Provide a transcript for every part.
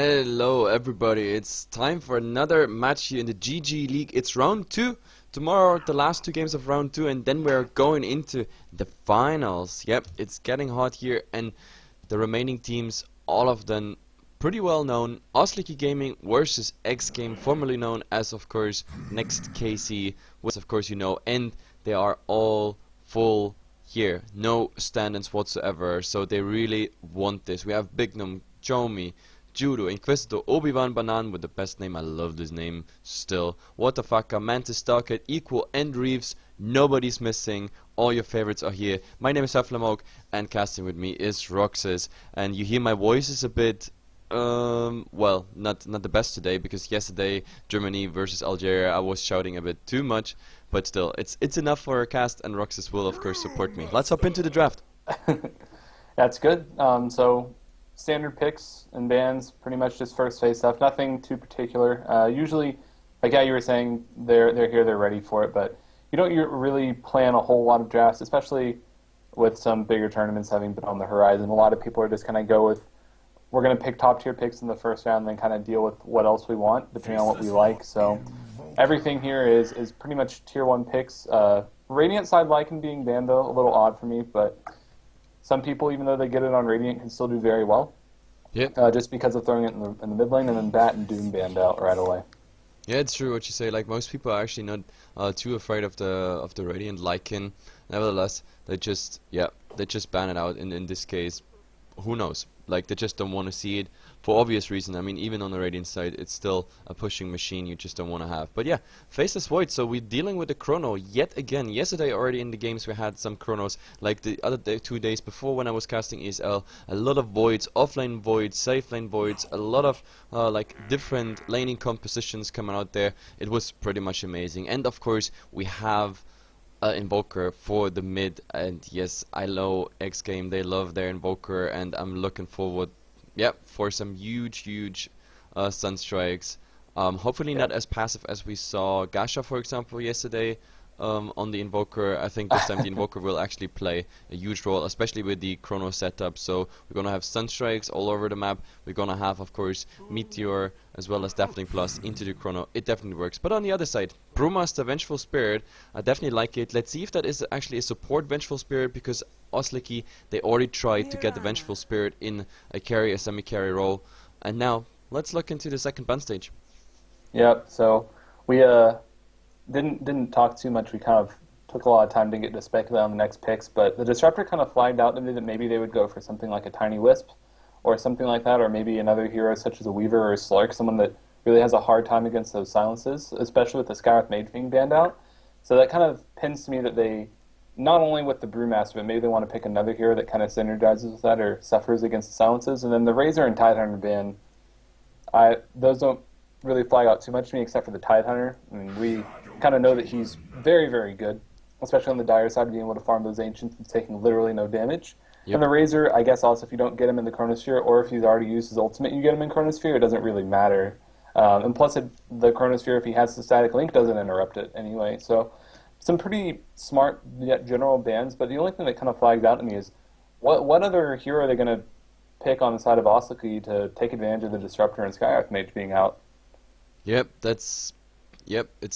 Hello everybody, it's time for another match here in the GG League. It's round 2. Tomorrow the last 2 games of round 2 and then we're going into the finals. Yep, it's getting hot here and the remaining teams, all of them pretty well known. Osliki Gaming versus xGame, formerly known as of course Next KC, which of course you know, and they are all full here. No stand-ins whatsoever, so they really want this. We have Bignum, Jomi, Judo, Inquisitor, Obi-Wan Banan with the best name, I love this name still. Waterfucker, Mantis, Starkhead, Equal, and Reeves. Nobody's missing. All your favorites are here. My name is Heflatv and casting with me is Roxas. And you hear my voice is a bit, well, not the best today, because yesterday, Germany versus Algeria, I was shouting a bit too much. But still, it's enough for a cast, and Roxas will of course support me. Let's hop into the draft. That's good. So standard picks and bans, pretty much just first face stuff. Nothing too particular. Usually, like you were saying, they're here, they're ready for it. But you don't really plan a whole lot of drafts, especially with some bigger tournaments having been on the horizon. A lot of people are just kind of go with, we're going to pick top tier picks in the first round, and then kind of deal with what else we want, depending on what we like. So everything here is pretty much tier 1 picks. Radiant side Lycan being banned, though, a little odd for me, but some people, even though they get it on Radiant, can still do very well. Yep. Just because of throwing it in the mid lane, and then Bat and Doom banned out right away. Yeah, it's true what you say. Like, most people are actually not too afraid of the Radiant Lycan. Nevertheless, they just ban it out. In this case, who knows? Like, they just don't want to see it for obvious reason. I mean, even on the Radiant side, it's still a pushing machine you just don't want to have. But yeah, Faceless Void, so we're dealing with the Chrono yet again. Yesterday already in the games we had some Chronos, like the other 2 days before when I was casting ESL. A lot of Voids, offlane Voids, safe lane Voids, a lot of like different laning compositions coming out there. It was pretty much amazing. And of course, we have Invoker for the mid, and yes, I know xGame, they love their Invoker, and I'm looking forward for some huge Sunstrikes. Hopefully not as passive as we saw Gasha, for example, yesterday on the Invoker. I think this time the Invoker will actually play a huge role, especially with the Chrono setup. So we're gonna have Sunstrikes all over the map. We're gonna have, of course, Meteor as well as Deafening Plus into the Chrono. It definitely works. But on the other side, Brewmaster Vengeful Spirit, I definitely like it. Let's see if that is actually a support Vengeful Spirit, because Osliki, they already tried to get the Vengeful Spirit in a carry, a semi-carry role. And now, let's look into the second ban stage. Yep, so we didn't talk too much. We kind of took a lot of time to get to speculate on the next picks, but the Disruptor kind of flagged out to me that maybe they would go for something like a Tiny Wisp or something like that, or maybe another hero such as a Weaver or a Slark, someone that really has a hard time against those silences, especially with the Skywrath Mage being banned out. So that kind of pins to me that they, not only with the Brewmaster, but maybe they want to pick another hero that kind of synergizes with that or suffers against the silences. And then the Razor and Tidehunter ban, those don't really flag out too much to me, except for the Tidehunter. I mean, we kind of know that he's very good, especially on the dire side, being able to farm those Ancients and taking literally no damage. Yep. And the Razor, I guess also if you don't get him in the Chronosphere, or if he's already used his ultimate and you get him in Chronosphere, it doesn't really matter. And plus, the Chronosphere, if he has the static link, doesn't interrupt it anyway. So some pretty smart yet general bans, but the only thing that kind of flags out to me is what other hero are they going to pick on the side of Osliki to take advantage of the Disruptor and Skywrath Mage being out? Yep, it's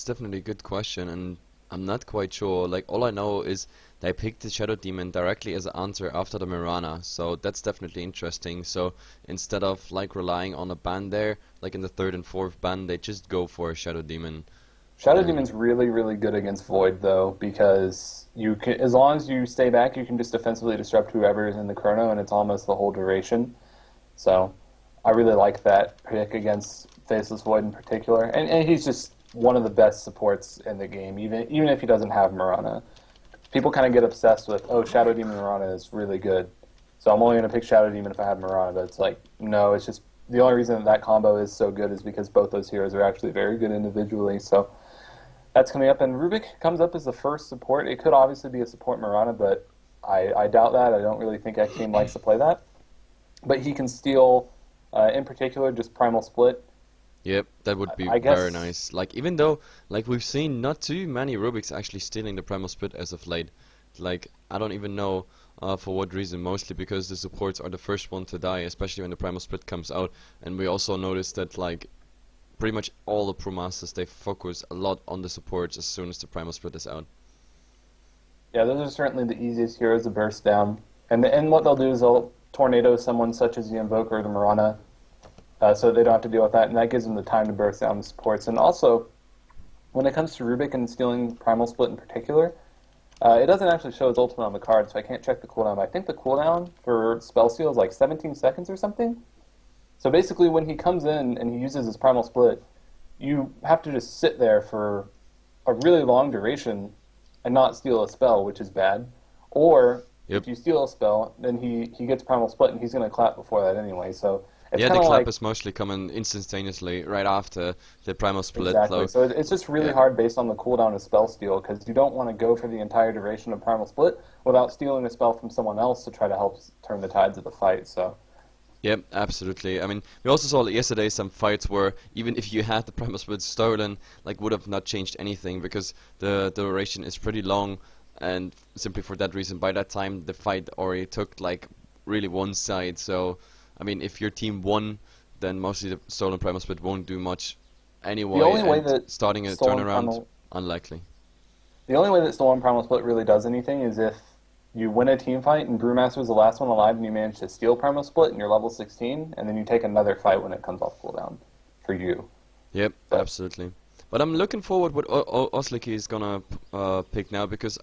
definitely a good question, and I'm not quite sure. Like, all I know is they picked the Shadow Demon directly as an answer after the Mirana, so that's definitely interesting. So instead of like relying on a ban there, like in the 3rd and 4th ban, they just go for a Shadow Demon. Shadow Demon's really good against Void, though, because you can, as long as you stay back, you can just defensively disrupt whoever is in the Chrono, and it's almost the whole duration. So I really like that pick against Faceless Void in particular, and he's just one of the best supports in the game, even if he doesn't have Mirana. People kind of get obsessed with, oh, Shadow Demon Mirana is really good, so I'm only going to pick Shadow Demon if I have Mirana, but it's like, no, it's just, the only reason that combo is so good is because both those heroes are actually very good individually, so that's coming up, and Rubik comes up as the first support. It could obviously be a support Mirana, but I doubt that. I don't really think xGame likes to play that, but he can steal, in particular, just Primal Split. Yep, that would be very nice. Like, even though, like, we've seen not too many Rubiks actually stealing the Primal Split as of late. Like, I don't even know for what reason. Mostly because the supports are the first one to die, especially when the Primal Split comes out. And we also noticed that, like, pretty much all the Pro Masters, they focus a lot on the supports as soon as the Primal Split is out. Yeah, those are certainly the easiest heroes to burst down. And what they'll do is they'll tornado someone such as the Invoker or the Mirana, so they don't have to deal with that, and that gives them the time to burst down the supports. And also, when it comes to Rubik and stealing Primal Split in particular, it doesn't actually show his ultimate on the card, so I can't check the cooldown, but I think the cooldown for Spell Steal is like 17 seconds or something. So basically, when he comes in and he uses his Primal Split, you have to just sit there for a really long duration and not steal a spell, which is bad. Or Yep. if you steal a spell, then he gets Primal Split, and he's going to clap before that anyway. So it's Yeah, kind the of clap like is mostly coming instantaneously right after the Primal Split. exactly. So it's just really Yeah. hard based on the cooldown of spell steal because you don't want to go for the entire duration of Primal Split without stealing a spell from someone else to try to help turn the tides of the fight. So Yep, absolutely. I mean, we also saw yesterday some fights where even if you had the Primal Split stolen, like, would have not changed anything because the duration is pretty long, and simply for that reason, by that time the fight already took like really one side. So, I mean, if your team won, then mostly the stolen Primal Split won't do much anyway. the only way And that starting a stolen turnaround, Primal unlikely. the only way that stolen Primal Split really does anything is if you win a team fight and Brewmaster's the last one alive and you manage to steal Primal Split and you're level 16, and then you take another fight when it comes off cooldown for you. Yep, But absolutely. But I'm looking forward what Osliki is gonna pick now because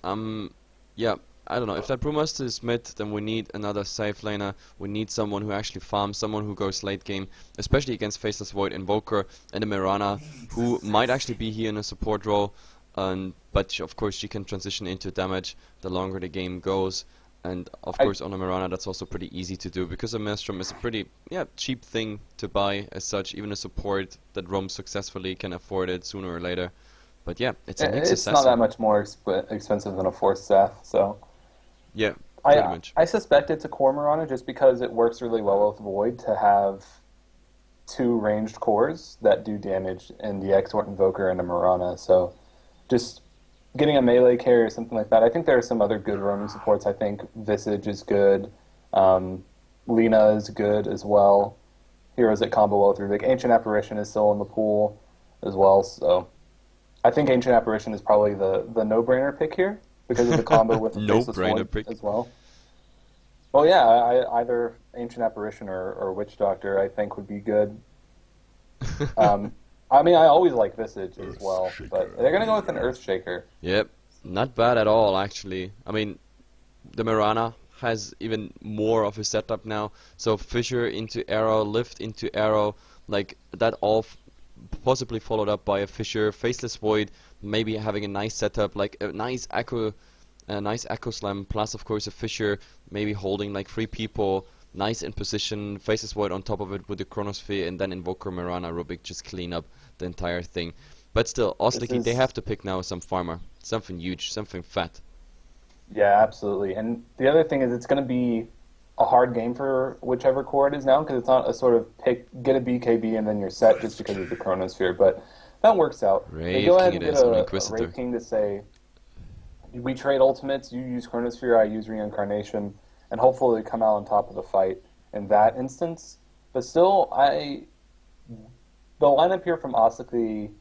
yeah, I don't know, if that Brewmaster is mid, then we need another safe laner. We need someone who actually farms, someone who goes late game, especially against Faceless Void, Invoker, and a Mirana, who might actually be here in a support role. But of course she can transition into damage the longer the game goes. And of course on a Mirana that's also pretty easy to do because a Maelstrom is a pretty cheap thing to buy as such. Even a support that roams successfully can afford it sooner or later. But yeah, it's a Nyx it's not assassin. that much more expensive than a Force Staff, so Yeah, pretty much. I suspect it's a core Mirana just because it works really well with Void to have two ranged cores that do damage in the Exort Invoker and a Mirana. So just getting a melee carry or something like that. I think there are some other good roaming supports. I think Visage is good. Lina is good as well. Heroes that combo well through. Like Ancient Apparition is still in the pool as well. So I think Ancient Apparition is probably the no-brainer pick here because of the combo with the Faceless No-brainer Void pick. as well. Well, yeah, either Ancient Apparition or Witch Doctor I think would be good. I mean, I always like Visage as well, but they're going to go with an Earthshaker. Yep, not bad at all actually. I mean, the Mirana has even more of a setup now. So Fissure into Arrow, Lift into Arrow, like that all possibly followed up by a Fissure, Faceless Void, maybe having a nice setup, like a nice Echo Slam, plus of course a Fissure, maybe holding like 3 people, nice in position, Faceless Void on top of it with the Chronosphere, and then Invoker, Mirana, Rubik just clean up the entire thing. But still, Osliki, they have to pick now some farmer, something huge, something fat. Yeah, absolutely. And the other thing is it's going to be a hard game for whichever core it is now because it's not a sort of get a BKB and then you're set just because of the Chronosphere. But that works out. They Wraith go ahead King and it get is, an a Inquisitor. Wraith King to say, we trade ultimates, you use Chronosphere, I use Reincarnation, and hopefully come out on top of the fight in that instance. But still, the lineup here from Osliki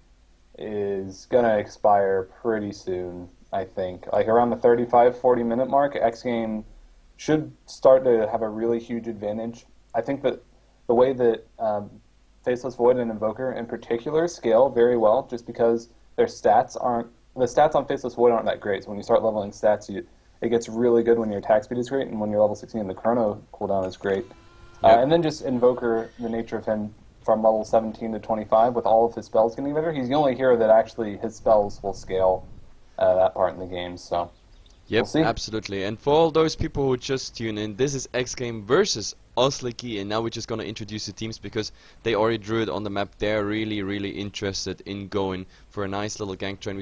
is going to expire pretty soon, I think. Like around the 35-40 minute mark, xGame should start to have a really huge advantage. I think that the way that Faceless Void and Invoker in particular scale very well just because the stats on Faceless Void aren't that great. So when you start leveling stats, it gets really good when your attack speed is great, and when you're level 16, the chrono cooldown is great. Yep. And then just Invoker, the nature of him from level 17 to 25, with all of his spells getting better, he's the only hero that actually his spells will scale that part in the game. So Yep, we'll see. absolutely. And for all those people who just tune in, this is xGame versus Osliki, and now we're just gonna introduce the teams because they already drew it on the map. They're really, really interested in going for a nice little gank train.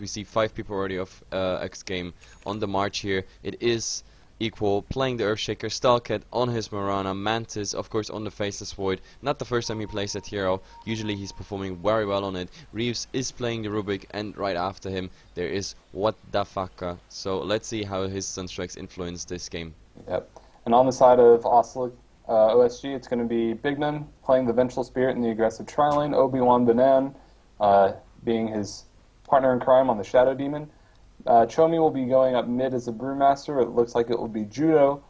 We see 5 people already of xGame on the march here. It is Equal playing the Earthshaker, Stalket on his Marana, Mantis of course on the Faceless Void. Not the first time he plays that hero, usually he's performing very well on it. Reeves is playing the Rubik, and right after him there is What the Fucker. So let's see how his Sunstrikes influence this game. Yep. And on the side of Osliki, OSG, it's going to be Bignum playing the Vengeful Spirit in the aggressive tri-lane, Obi-Wan Banan being his partner in crime on the Shadow Demon. Chomi will be going up mid as a Brewmaster. It looks like it will be Judo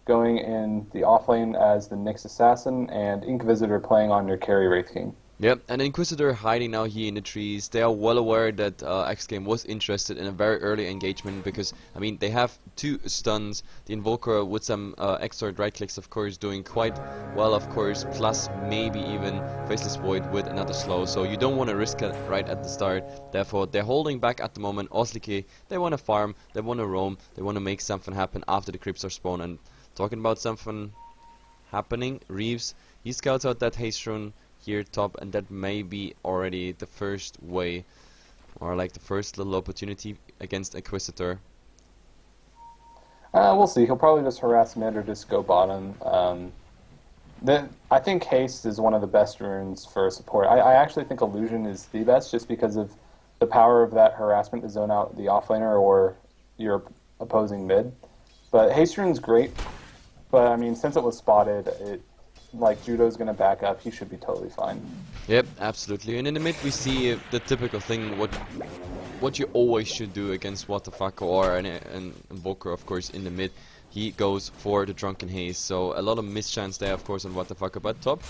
going in the offlane as the Nyx Assassin, and Inquisitor playing on your carry Wraith King. Yep, and Inquisitor hiding now here in the trees. They are well aware that xGame was interested in a very early engagement because, I mean, they have 2 stuns. The Invoker with some extra right clicks, of course, doing quite well, of course, plus maybe even Faceless Void with another slow. So you don't want to risk it right at the start. Therefore, they're holding back at the moment. Osliki, they want to farm, they want to roam, they want to make something happen after the creeps are spawned. And talking about something happening, Reeves, he scouts out that Haste Rune here top, and that may be already the first way, or like the first little opportunity against Inquisitor. We'll see. He'll probably just harass mid or just go bottom. I think Haste is one of the best runes for support. I actually think Illusion is the best just because of the power of that harassment to zone out the offlaner or your opposing mid. But Haste rune's great, but I mean, since it was spotted, like Judo's going to back up, he should be totally fine. Yep, absolutely. And in the mid we see the typical thing, what you always should do against What the Fuck or an Invoker, of course, in the mid. He goes for the Drunken Haze, so a lot of mischance there, of course, on What the Fuck. But top,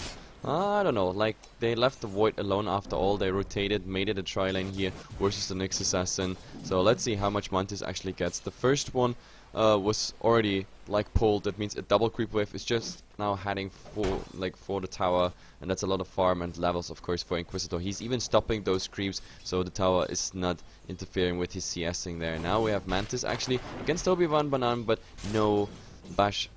I don't know, like, they left the Void alone after all. They rotated, made it a tri-lane here versus the Nyx Assassin. So let's see how much Mantis actually gets. The first one was already like pulled. That means a double creep wave is just now heading for the tower, and that's a lot of farm and levels, of course, for Inquisitor. He's even stopping those creeps, so the tower is not interfering with his CSing there. Now we have Mantis actually against Obi-Wan Banan, but no bash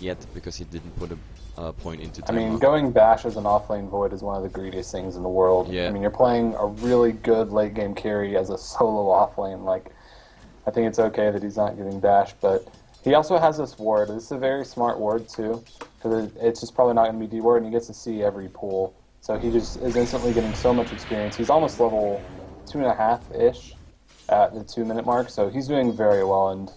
yet because he didn't put a point into time. I mean, going bash as an offlane Void is one of the greediest things in the world. Yeah. I mean, you're playing a really good late game carry as a solo offlane. Like, I think it's okay that he's not getting bash, but he also has this ward. This is a very smart ward too, because it's just probably not going to be D-ward, and he gets to see every pool. So he just is instantly getting so much experience. He's almost level 2.5-ish at the 2-minute mark, so he's doing very well, and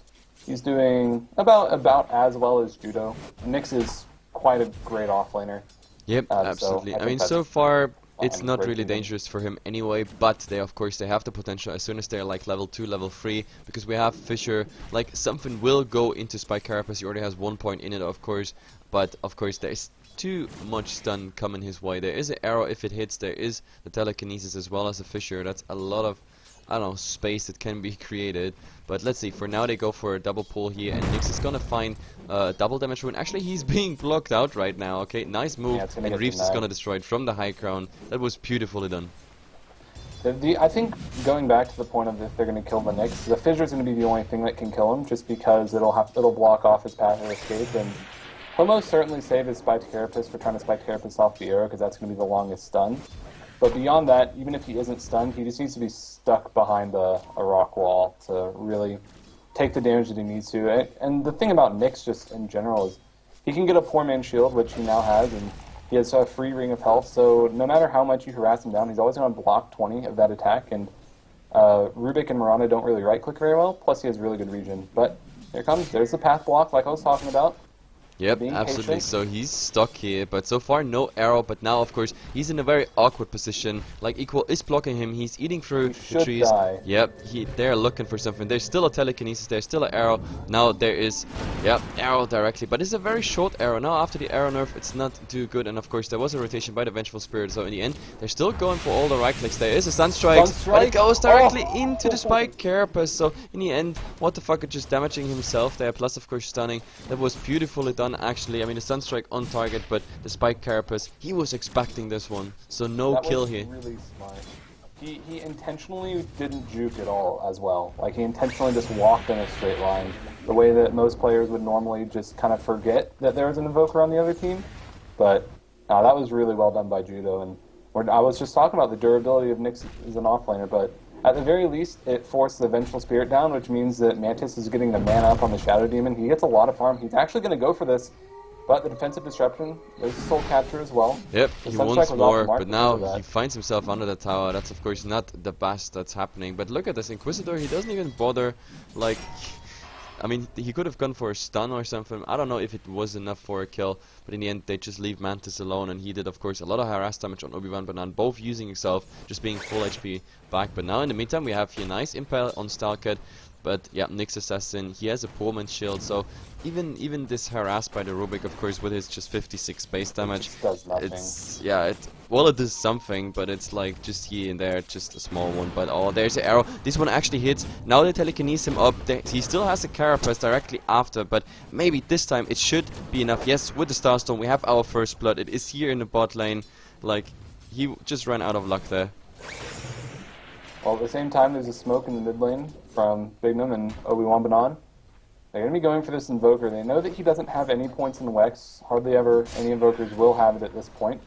he's doing about as well as Judo. Nyx is quite a great offlaner. Yep, absolutely. So I mean, so far it's fine, not great really team. dangerous for him anyway, but they of course they have the potential as soon as they're like level 2, level 3, because we have Fissure, like something will go into Spike Carapace. He already has 1 point in it, of course, but of course there is too much stun coming his way. There is an arrow if it hits, there is the telekinesis as well as a Fissure. That's a lot of, I don't know, space that can be created. But let's see, for now they go for a double pull here, and Nyx is gonna find double damage rune. Actually, he's being blocked out right now. Okay, nice move, Yeah, and Reeves is gonna destroy it from the high ground. That was beautifully done. I think going back to the point of if they're going to kill the Nyx, the Fissure is going to be the only thing that can kill him, just because it'll block off his path of escape, and he'll most certainly save his Spiked Carapace for trying to Spiked Carapace off the arrow, because that's going to be the longest stun. But beyond that, even if he isn't stunned, he just needs to be stuck behind a rock wall to really take the damage that he needs to. And the thing about Nyx just in general is he can get a poor man's shield, which he now has, and he has a free ring of health, so no matter how much you harass him down, he's always going to block 20 of that attack, and Rubik and Miranda don't really right-click very well, plus he has really good regen. But here it comes, there's the path block like I was talking about. Yep, Being absolutely. patient. So he's stuck here, but so far no arrow. But now, of course, he's in a very awkward position. Like Equal is blocking him. He's eating through the trees. Die. Yep, they're looking for something. There's still a telekinesis. There's still an arrow. Now there is, yep, arrow directly. But it's a very short arrow. Now after the arrow nerf, it's not too good. And of course, there was a rotation by the Vengeful Spirit. So in the end, they're still going for all the right clicks. There is a Sunstrike, but it goes directly into the Spike Carapace. So in the end, What the Fuck is just damaging himself there. Plus, of course, stunning. That was beautifully done, actually. I mean, the Sunstrike on target, but the Spike Carapace, he was expecting this one, so no kill here. That was really smart. He intentionally didn't juke at all as well. Like, he intentionally just walked in a straight line, the way that most players would normally just kind of forget that there was an Invoker on the other team. But that was really well done by Judo, and I was just talking about the durability of Nyx as an offlaner, but At the very least, it forced the Vengeful Spirit down, which means that Mantis is getting the mana up on the Shadow Demon. He gets a lot of farm. He's actually going to go for this, but the Defensive Disruption, there's a Soul Capture as well. Yep, The he Sunstrike wants was more, off the mark but because of now that. he finds himself under the tower. That's of course not the best that's happening. But look at this Inquisitor, he doesn't even bother, like... I mean, he could have gone for a stun or something. I don't know if it was enough for a kill, but in the end they just leave Mantis alone, and he did of course a lot of harass damage on Obi-Wan Banan, both using himself, just being full HP back. But now in the meantime we have here nice Impale on Stalked, but yeah, Nyx Assassin, he has a Poorman's Shield, so even this harass by the Rubik, of course, with his just 56 base damage, It does nothing. it's, yeah, well, it does something, but it's like just here and there, just a small one. But oh, there's an arrow. This one actually hits. Now they telekinese him up. He still has a Carapace directly after, but maybe this time it should be enough. Yes, with the Starstone, we have our first blood. It is here in the bot lane. Like, he just ran out of luck there. Well, at the same time, there's a smoke in the mid lane from Bignum and Obi-Wan Banan. They're going to be going for this Invoker. They know that he doesn't have any points in Wex. Hardly ever any Invokers will have it at this point.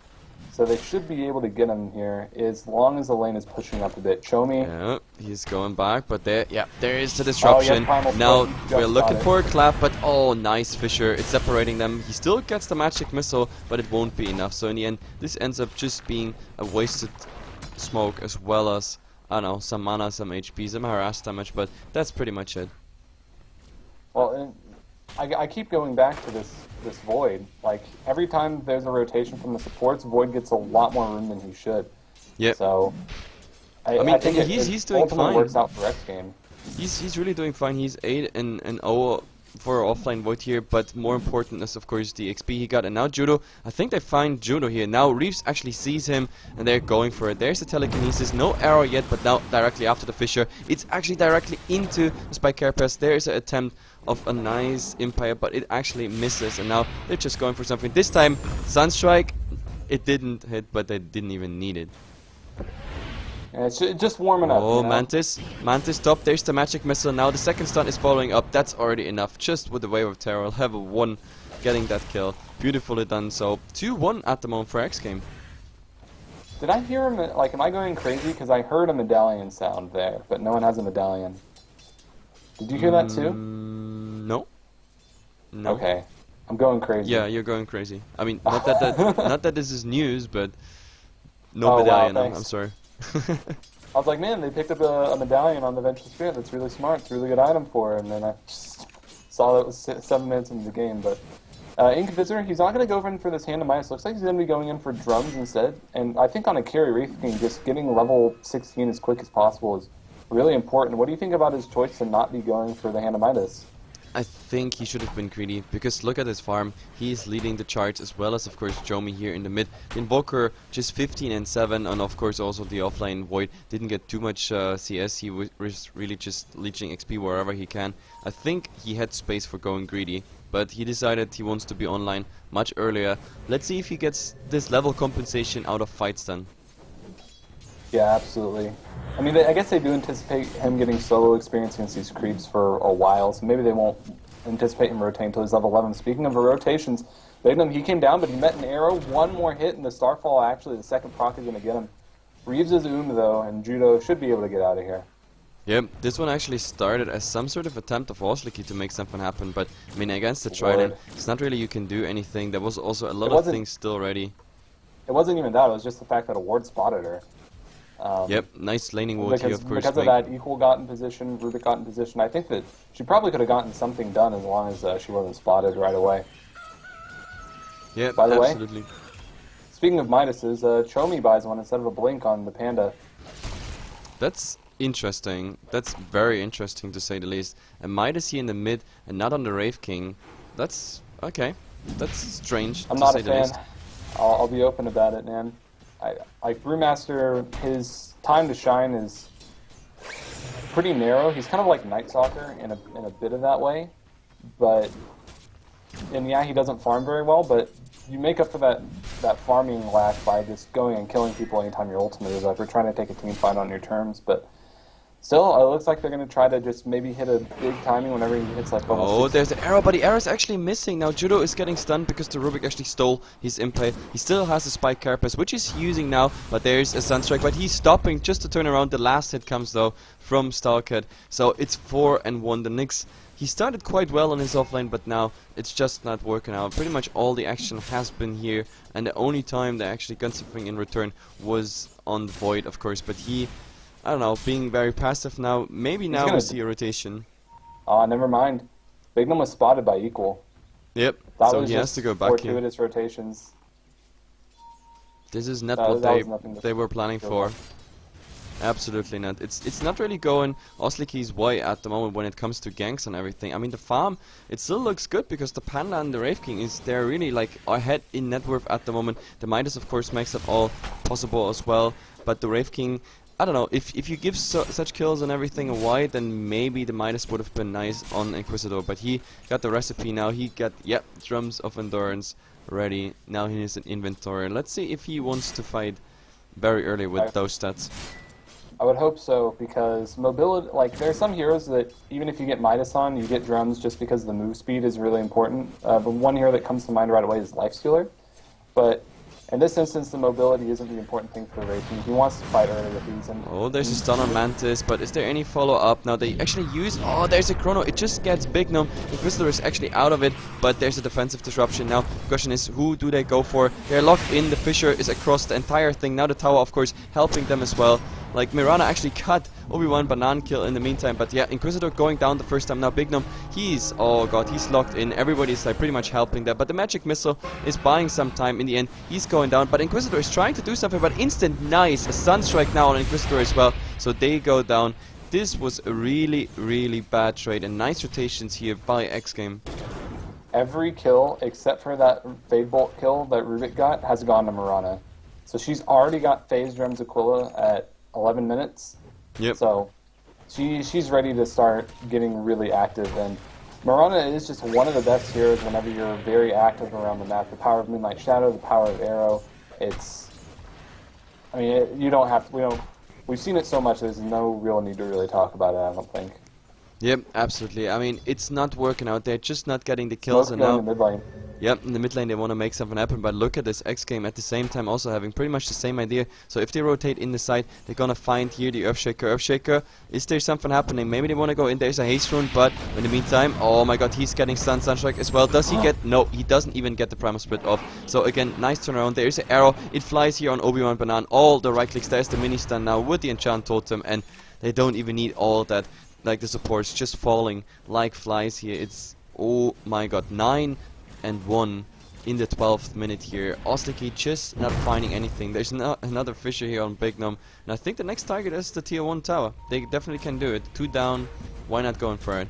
So they should be able to get him here as long as the lane is pushing up a bit. Show me. Yeah, he's going back, but there is the disruption. Primal Now Smoke, you we're just looking got it. for a clap, but oh, nice Fisher. It's separating them. He still gets the magic missile, but it won't be enough. So in the end, this ends up just being a wasted smoke, as well as, I don't know, some mana, some HP, some harass damage, but that's pretty much it. Well, I keep going back to this Void. Like, every time there's a rotation from the supports, Void gets a lot more room than he should. Yep. So, I mean, think he's doing ultimately fine. works out for xGame. He's really doing fine. He's 8 and 0 for offline Void here, but more important is of course the XP he got. And now Judo, I think they find Judo here. Now Reeves actually sees him and they're going for it. There's the telekinesis, no arrow yet, but now directly after the Fisher, it's actually directly into the Spike Carapace. There is an attempt of a nice Empire, but it actually misses, and now they're just going for something. This time, Sunstrike, it didn't hit, but they didn't even need it. And it's just warming up. Oh, you know? Mantis top, there's the magic missile. Now the second stun is following up. That's already enough, just with the Wave of Terror. Level 1 getting that kill. Beautifully done. So 2-1 at the moment for xGame. Did I hear him? Like, am I going crazy? Because I heard a medallion sound there, but no one has a medallion. Did you hear that too? No. No. Okay, I'm going crazy. Yeah, you're going crazy. I mean, not that this is news, but no Oh, wow, medallion. thanks. I'm sorry. I was like, man, they picked up a medallion on the Vengeful Spirit. That's really smart. It's a really good item for her. And then I just saw that it was 7 minutes into the game. But Inquisitor, he's not going to go in for this Hand of Midas. Looks like he's going to be going in for drums instead. And I think on a carry Wraith King, just getting level 16 as quick as possible is really important. What do you think about his choice to not be going for the Hand of Midas? I think he should have been greedy, because look at his farm. He's leading the charts, as well as of course Jomi here in the mid. The Invoker just 15 and 7, and of course also the offline Void didn't get too much CS. He was really just leeching XP wherever he can. I think he had space for going greedy, but he decided he wants to be online much earlier. Let's see if he gets this level compensation out of fights then. Yeah, absolutely. I mean, I guess they do anticipate him getting solo experience against these creeps for a while, so maybe they won't anticipate him rotating until he's level 11. Speaking of rotations, Bignum, he came down, but he met an arrow. One more hit, and the Starfall, actually, the second proc is going to get him. Reeves is though, and Judo should be able to get out of here. Yep, this one actually started as some sort of attempt of Osliki to make something happen, but I mean, against the Trident, it's not really you can do anything. There was also a lot of things still ready. It wasn't even that, it was just the fact that a ward spotted her. Yep, nice laning ward here, of course. Because of that, Equal got in position, Rubik got in position. I think that she probably could have gotten something done as long as she wasn't spotted right away. Yeah, By the absolutely. way, speaking of Midases, Chomi buys one instead of a Blink on the Panda. That's interesting. That's very interesting to say the least. And Midas here in the mid and not on the Wraith King. That's okay. That's strange I'm to not say a the fan. least. I'll be open about it, man. Like Brewmaster, his time to shine is pretty narrow. He's kind of like Night Stalker in a bit of that way, and yeah, he doesn't farm very well. But you make up for that farming lack by just going and killing people anytime your ultimate is up. Or trying to take a team fight on your terms. But Still, it looks like they're going to try to just maybe hit a big timing whenever he hits like almost Oh, 6. there's the arrow, but the arrow is actually missing. Now Judo is getting stunned because the Rubik actually stole his impact. He still has a Spike Carapace, which he's using now, but there's a Sunstrike, but he's stopping just to turn around. The last hit comes though from Stalkhead. So it's 4-1. The Nyx, he started quite well on his offlane, but now it's just not working out. Pretty much all the action has been here, and the only time they actually got something in return was on the Void, of course, but he, I don't know, being very passive now. Maybe now we see a rotation. Never mind. Bignum was spotted by Equal. Yep, That so was he has to go back here. fortuitous rotations. This is not That what was they were planning for. Absolutely not. It's not really going Osliki's way at the moment when it comes to ganks and everything. I mean, the farm, it still looks good because the Panda and the Wraith King is there really like ahead in net worth at the moment. The Midas, of course, makes it all possible as well, but the Wraith King, I don't know, if you give such kills and everything away, then maybe the Midas would have been nice on Inquisitor, but he got the recipe now. He got, yep, Drums of Endurance ready. Now he needs an inventory. Let's see if he wants to fight very early with those stats. I would hope so, because mobility, like, there are some heroes that even if you get Midas on, you get Drums just because the move speed is really important. The one hero that comes to mind right away is Lifestealer, but in this instance, the mobility isn't the important thing for Racing. He wants to fight early with these. And oh, there's a stun on Mantis, but is there any follow-up? Now they actually use... Oh, there's a Chrono. It just gets Bignum. Inquisitor is actually out of it, but there's a defensive disruption. Now, the question is, who do they go for? They're locked in. The Fissure is across the entire thing. Now the tower, of course, helping them as well. Like, Mirana actually cut Obi-Wan Banan kill in the meantime, but yeah, Inquisitor going down the first time. Now Bignum, he's, oh god, he's locked in. Everybody's like pretty much helping that, but the Magic Missile is buying some time in the end. He's going down, but Inquisitor is trying to do something, but instant nice. A Sunstrike now on Inquisitor as well, so they go down. This was a really, really bad trade, and nice rotations here by xGame. every kill except for that Fade Bolt kill that Rubik got has gone to Mirana. So she's already got Phase Drums Aquila at 11 minutes. Yep. So she's ready to start getting really active, and Mirana is just one of the best heroes whenever you're very active around the map. The power of Moonlight Shadow, the power of Arrow, it's... I mean, you don't have to... We've seen it so much, there's no real need to really talk about it, I don't think. Yep, absolutely. I mean, it's not working out. They're just not getting the kills, and now... in the mid lane. Yep, in the mid lane they want to make something happen, but look at this xGame at the same time also having pretty much the same idea. So if they rotate in the side, they're gonna find here the Earthshaker. Earthshaker, is there something happening? Maybe they want to go in. There's a haste rune, but in the meantime, oh my god, he's getting stunned Sunstrike as well. Does he get... No, he doesn't even get the Primal Split off. So again, nice turnaround. There's an arrow. It flies here on Obi-Wan Banan. All the right clicks. There's the mini stun now with the Enchant Totem, and they don't even need all that. Like the supports just falling like flies here. It's, oh my god, 9-1 in the 12th minute here. Osliki just not finding anything. There's another Fissure here on Bignum, and I think the next target is the tier 1 tower. They definitely can do it. 2 down, why not going for it?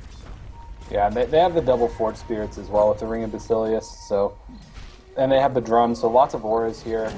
Yeah, they have the double Forge Spirits as well with the Ring of Basilius, so... And they have the drums, so lots of auras here.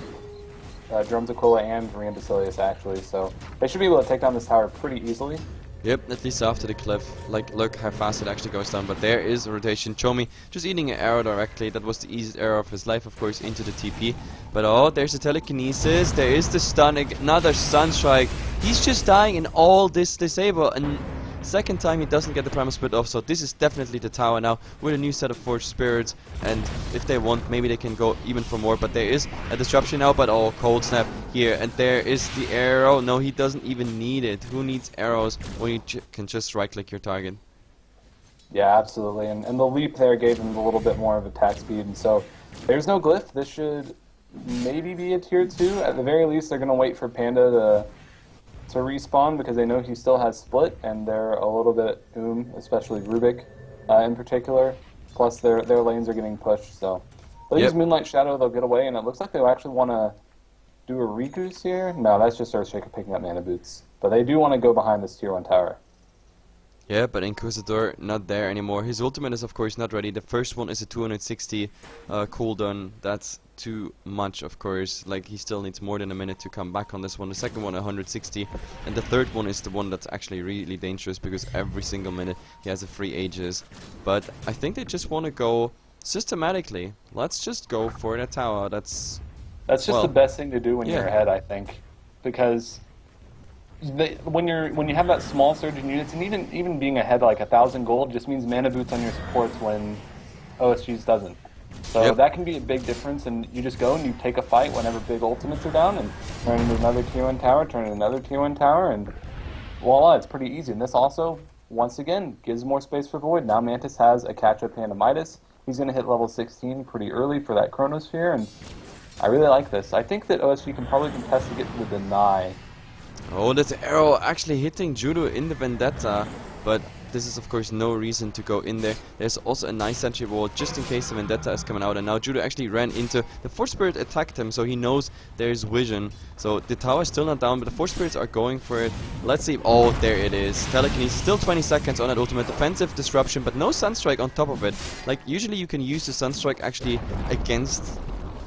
Drums Aquila and Ring of Basilius actually, so they should be able to take down this tower pretty easily. Yep, at least after the cliff. Like, look how fast it actually goes down. But there is a rotation. Chomi just eating an arrow directly. That was the easiest arrow of his life, of course, into the TP. But oh, there's the telekinesis. There is the stun. Another Sunstrike. He's just dying in all this disable. And second time he doesn't get the Primal Split off. So this is definitely the tower now with a new set of Forged Spirits. And if they want, maybe they can go even for more. But there is a disruption now. But oh, Cold Snap here. And there is the arrow. No, he doesn't even need it. Who needs arrows when you can just right click your target? Yeah, absolutely. And the leap there gave him a little bit more of attack speed. And so there's no glyph. This should maybe be a tier 2. At the very least, they're going to wait for Panda to respawn because they know he still has split, and they're a little bit especially Rubik in particular. Plus their lanes are getting pushed, so they'll use Moonlight Shadow, they'll get away, and it looks like they'll actually want to do a Riku's here. No, that's just Earthshaker picking up mana boots. But they do want to go behind this tier 1 tower. Yeah, but Inquisitor not there anymore. His ultimate is of course not ready. The first one is a 260 cooldown. That's too much, of course. Like, he still needs more than a minute to come back on this one. The second one 160, and the third one is the one that's actually really dangerous because every single minute he has a free Aegis. But I think they just want to go systematically. Let's just go for the tower. That's just the best thing to do when you're ahead, I think, because when you have that small surge in units, and even being ahead like 1,000 gold just means mana boots on your supports when OSG's doesn't. So Yep. that can be a big difference, and you just go and you take a fight whenever big ultimates are down, and turn into another tier 1 tower, turn into another tier 1 tower, and voila, it's pretty easy. And this also, once again, gives more space for Void. Now Mantis has a catch-up hand of Midas. He's going to hit level 16 pretty early for that Chronosphere, and I really like this. I think that OSG can probably contest to get to the deny. Oh, that's arrow actually hitting Judo in the Vendetta, but this is of course no reason to go in there. There's also a nice sentry wall just in case the Vendetta is coming out, and now Judo actually ran into the Force Spirit, attacked him, so he knows there's vision. So the tower is still not down, but the Force Spirits are going for it. Let's see. Oh, there it is. Telekinesis, still 20 seconds on that ultimate. Defensive disruption, but no Sunstrike on top of it. Like, usually you can use the Sunstrike actually against,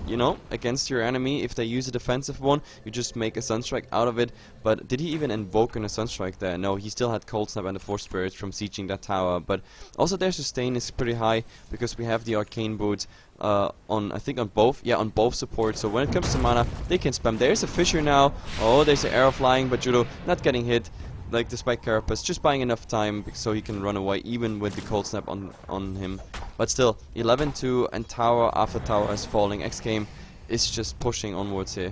you know, against your enemy. If they use a defensive one, you just make a Sunstrike out of it. But did he even invoke on a Sunstrike there? No, he still had Cold Snap and the Force Spirits from sieging that tower. But also their sustain is pretty high because we have the Arcane Boots on, I think on both, yeah, on both supports. So when it comes to mana, they can spam. There's a Fissure now. Oh, there's an arrow flying, but Judo not getting hit. Like the Spike Carapace, just buying enough time so he can run away, even with the Cold Snap on him. But still, 11-2, and tower after tower is falling. xGame is just pushing onwards here.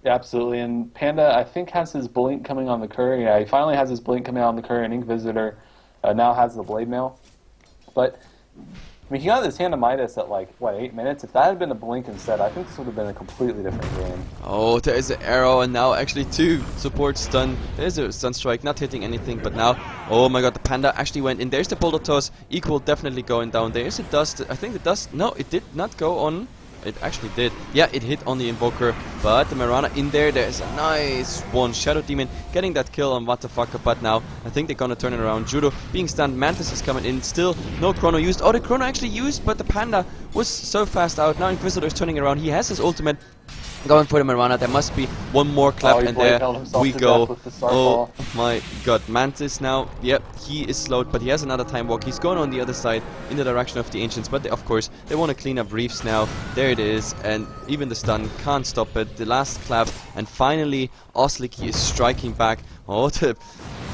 Yeah, absolutely. And Panda, I think, has his blink coming on the Courier. Yeah, he finally has his blink coming on the Courier, and Ink Visitor now has the Blade Mail. But I mean, he got his hand of Midas at like, what, 8 minutes? If that had been a blink instead, I think this would have been a completely different game. Oh, there is an arrow, and now actually 2 supports stun. There's a Sunstrike, not hitting anything, but now, oh my god, the Panda actually went in. There's the Boulder Toss, Equal definitely going down. There's a Dust, I think the Dust, no, it did not go on. It actually did. Yeah, it hit on the Invoker, but the Mirana in there, there's a nice one. Shadow Demon getting that kill on What the Fucker, but now I think they're gonna turn it around. Judo being stunned, Mantis is coming in, still no Chrono used. Oh, the Chrono actually used, but the Panda was so fast out. Now Inquisitor is turning around, he has his ultimate. Going for the Mirana, there must be one more clap, and there we go. Oh my god, Mantis now, yep, he is slowed, but he has another time walk. He's going on the other side in the direction of the Ancients, but they, of course, they want to clean up reefs now. There it is, and even the stun can't stop it. The last clap, and finally Osliki is striking back. Oh,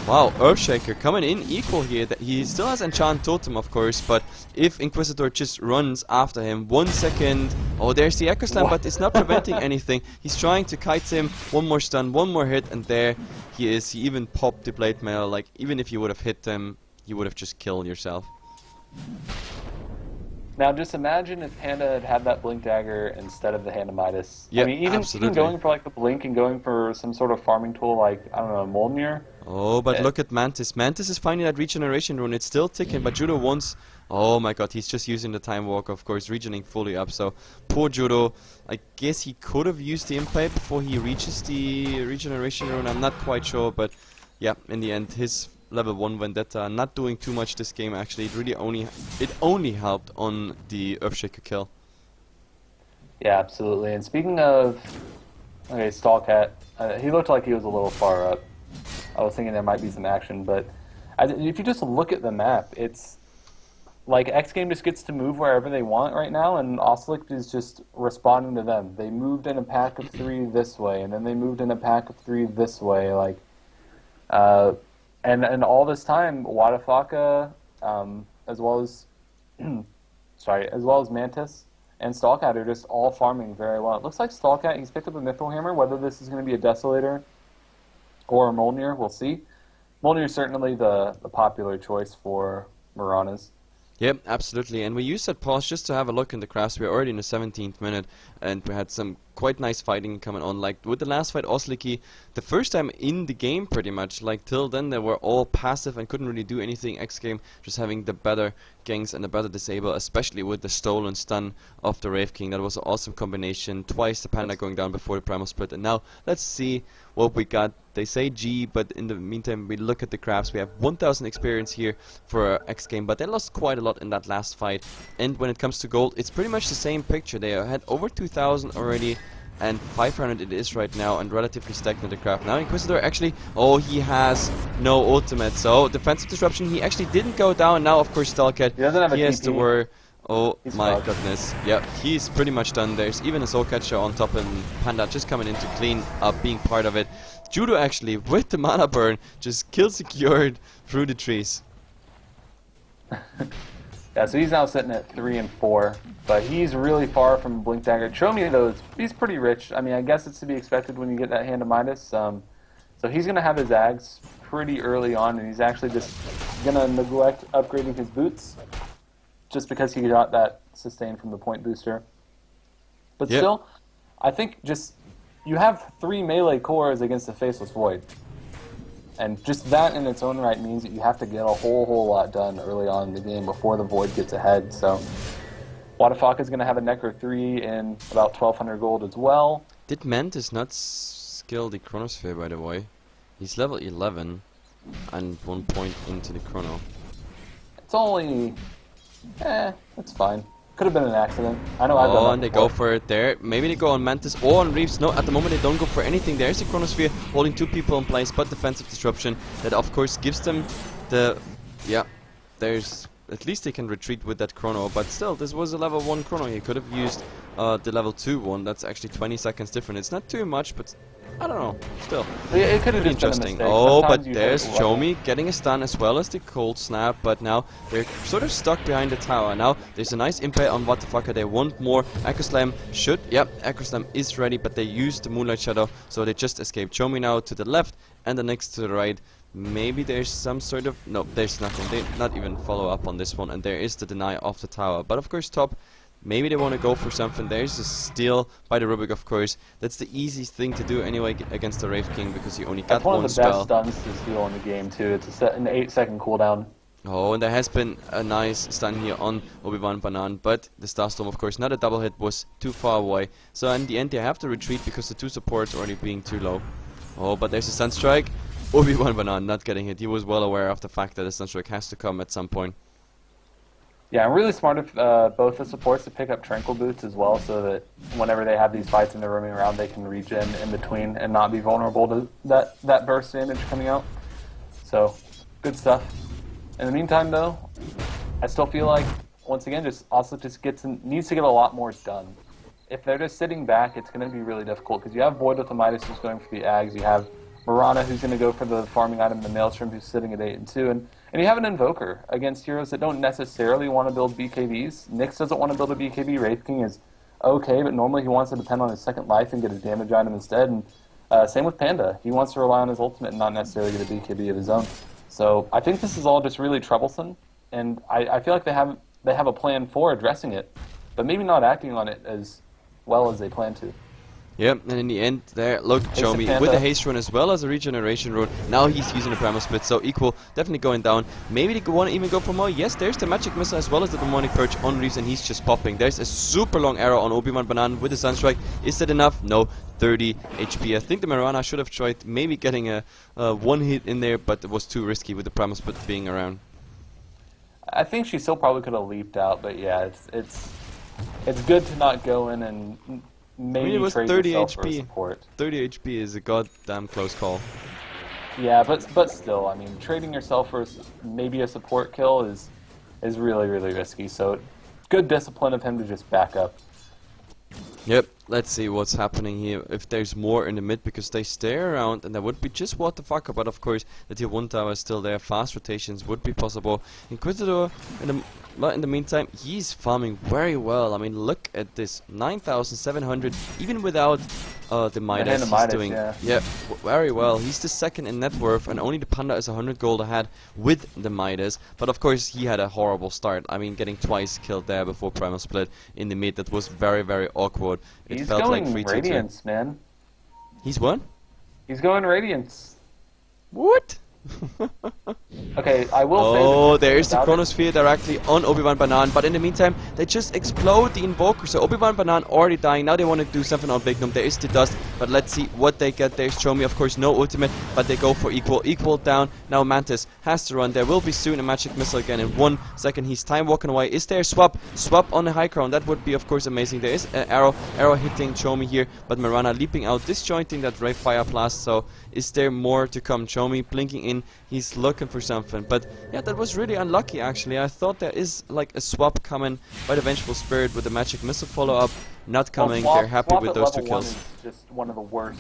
wow, Earthshaker coming in equal here. He still has Enchant Totem, of course, but if Inquisitor just runs after him, 1 second. Oh, there's the Echo Slam, but it's not preventing anything. He's trying to kite him. One more stun, one more hit, and there he is. He even popped the Blade Mail. Like, even if you would have hit him, you would have just killed yourself. Now, just imagine if Panda had had that Blink Dagger instead of the Hand of Midas. Yeah, I mean, even going for like the Blink and going for some sort of farming tool like, I don't know, Molnir. Oh, but look at Mantis. Mantis is finding that regeneration rune. It's still ticking, but Judo wants... Oh my god, he's just using the Time Walk, of course, regening fully up. So, poor Judo. I guess he could have used the Impact before he reaches the regeneration rune. I'm not quite sure, but yeah, in the end, his level 1 Vendetta not doing too much this game, actually. It really only helped on the Earthshaker kill. Yeah, absolutely. And speaking of... Okay, Stallcat. He looked like he was a little far up. I was thinking there might be some action, but if you just look at the map, it's like xGame just gets to move wherever they want right now, and Osliki is just responding to them. They moved in a pack of 3 this way, and then they moved in a pack of 3 this way, like, and all this time, Wadafaka, as well as as well as Mantis and Stallcat are just all farming very well. It looks like Stallcat, he's picked up a Mithril Hammer. Whether this is going to be a Desolator or a Molnir, we'll see. Molnir is certainly the popular choice for Miranas. Yep, absolutely. And we used that pause just to have a look in the crafts. We're already in the 17th minute, and we had some quite nice fighting coming on. Like, with the last fight, Osliki, the first time in the game, pretty much. Like, till then, they were all passive and couldn't really do anything. xGame just having the better ganks and the better disable, especially with the stolen stun of the Wraith King. That was an awesome combination. Twice the Panda going down before the Primal Split. And now, let's see what we got. They say G, but in the meantime, we look at the crafts. We have 1,000 experience here for xGame, but they lost quite a lot in that last fight. And when it comes to gold, it's pretty much the same picture. They had over 2,000 already, and 500 it is right now, and relatively stagnant the craft. Now Inquisitor actually, oh, he has no ultimate, so defensive disruption, he actually didn't go down. Now of course Stallcat, he has to worry. Oh my goodness, yeah, he's pretty much done. There's even a Soul Catcher on top, and Panda just coming in to clean up, being part of it. Judo actually, with the mana burn, just kill secured through the trees. Yeah, so he's now sitting at 3 and 4, but he's really far from Blink Dagger. Chomi, though, he's pretty rich. I mean, I guess it's to be expected when you get that hand of Midas. So he's going to have his Ags pretty early on, and he's actually just going to neglect upgrading his boots just because he got that sustain from the point booster. But still, I think just you have 3 melee cores against the Faceless Void. And just that in its own right means that you have to get a whole lot done early on in the game before the Void gets ahead. So Wadafaka is going to have a Necro 3 in about 1,200 gold as well. Did Mantis not skill the Chronosphere, by the way? He's level 11 and 1 point into the Chrono. It's only... it's fine. Could have been an accident. I know I've done that and they before. go for it there. Maybe they go on Mantis or on Reeves. No, at the moment they don't go for anything. There's the Chronosphere holding 2 people in place, but defensive disruption. That of course gives them the... Yeah, there's... At least they can retreat with that Chrono, but still, this was a level 1 Chrono. He could have used the level 2 one. That's actually 20 seconds different. It's not too much, but I don't know. Still, it could have pretty just been a interesting. mistake. Oh, Sometimes but you there's hit Chomi getting a stun as well as the cold snap, but now they're sort of stuck behind the tower. Now there's a nice impact on what the fucker. They want more. Echo Slam should, yep, Echo Slam is ready, but they use the Moonlight Shadow, so they just escape. Chomi now to the left and the next to the right. Maybe there's some sort of... No, there's nothing. They not even follow up on this one, and there is the deny of the tower. But of course top, maybe they want to go for something. There's a steal by the Rubik, of course. That's the easiest thing to do anyway against the Wraith King, because you only got one spell. That's one of the best stuns to steal in the game too. It's an 8-second cooldown. Oh, and there has been a nice stun here on Obi-Wan Banan, but the Starstorm, of course, not a double hit, was too far away. So in the end they have to retreat because the 2 supports already being too low. Oh, but there's a Sunstrike. Obi-Wan Banan not getting hit. He was well aware of the fact that a Sunstrike has to come at some point. Yeah, really smart of both the supports to pick up Tranquil Boots as well, so that whenever they have these fights and they're roaming around, they can regen in between and not be vulnerable to that burst damage coming out. So, good stuff. In the meantime, though, I still feel like, once again, needs to get a lot more done. If they're just sitting back, it's going to be really difficult, because you have Void with the Midas who's going for the Ags, you have Mirana who's going to go for the farming item, the Maelstrom who's sitting at 8 and 2, and you have an Invoker against heroes that don't necessarily want to build BKBs. Nyx doesn't want to build a BKB, Wraith King is okay, but normally he wants to depend on his second life and get a damage item instead, and same with Panda. He wants to rely on his ultimate and not necessarily get a BKB of his own. So I think this is all just really troublesome, and I feel like they have a plan for addressing it, but maybe not acting on it as well as they plan to. Yep, and in the end there, look, Chomi with a haste rune as well as a regeneration rune. Now he's using a primal split, so equal, definitely going down. Maybe they want to even go for more. Yes, there's the magic missile as well as the demonic purge on Reeves, and he's just popping. There's a super long arrow on Obi-Wan Banan with the Sunstrike. Is that enough? No, 30 HP. I think the Mirana should have tried maybe getting a one hit in there, but it was too risky with the primal split being around. I think she still probably could have leaped out, but yeah, it's good to not go in and maybe it was trade 30 yourself for a HP. support. 30 HP is a goddamn close call. Yeah, but still, I mean, trading yourself for maybe a support kill is really, really risky. So, good discipline of him to just back up. Yep, let's see what's happening here. If there's more in the mid, because they stay around, and that would be just what the fuck. But of course, the tier 1 tower is still there. Fast rotations would be possible. Inquisitor, in the meantime, he's farming very well. I mean, look at this, 9,700, even without the Midas. He's doing very well. He's the second in net worth, and only the Panda is 100 gold ahead with the Midas. But of course, he had a horrible start. I mean, getting twice killed there before primal split in the mid. That was very, very awkward. It He's felt like going 3-2-2. Radiance, man. He's what? He's going Radiance. What? Okay, I will say... Oh, there's the Chronosphere directly on Obi-Wan Banan, but in the meantime, they just explode the Invoker. So Obi-Wan Banan already dying. Now they want to do something on Big Gnome. There is the dust, but let's see what they get. There's Chomi, of course, no ultimate, but they go for equal. Equal down. Now Mantis has to run. There will be soon a magic missile again in 1 second. He's time walking away. Is there a swap? Swap on the high ground. That would be, of course, amazing. There is an arrow hitting Chomi here, but Mirana leaping out, disjointing that Ray Fire Blast. So is there more to come? Chomi blinking in. He's looking for something, but yeah, that was really unlucky actually. I thought there is like a swap coming by the Vengeful Spirit with the magic missile follow-up. Not coming. They're happy with those 2 kills. Is just one of the worst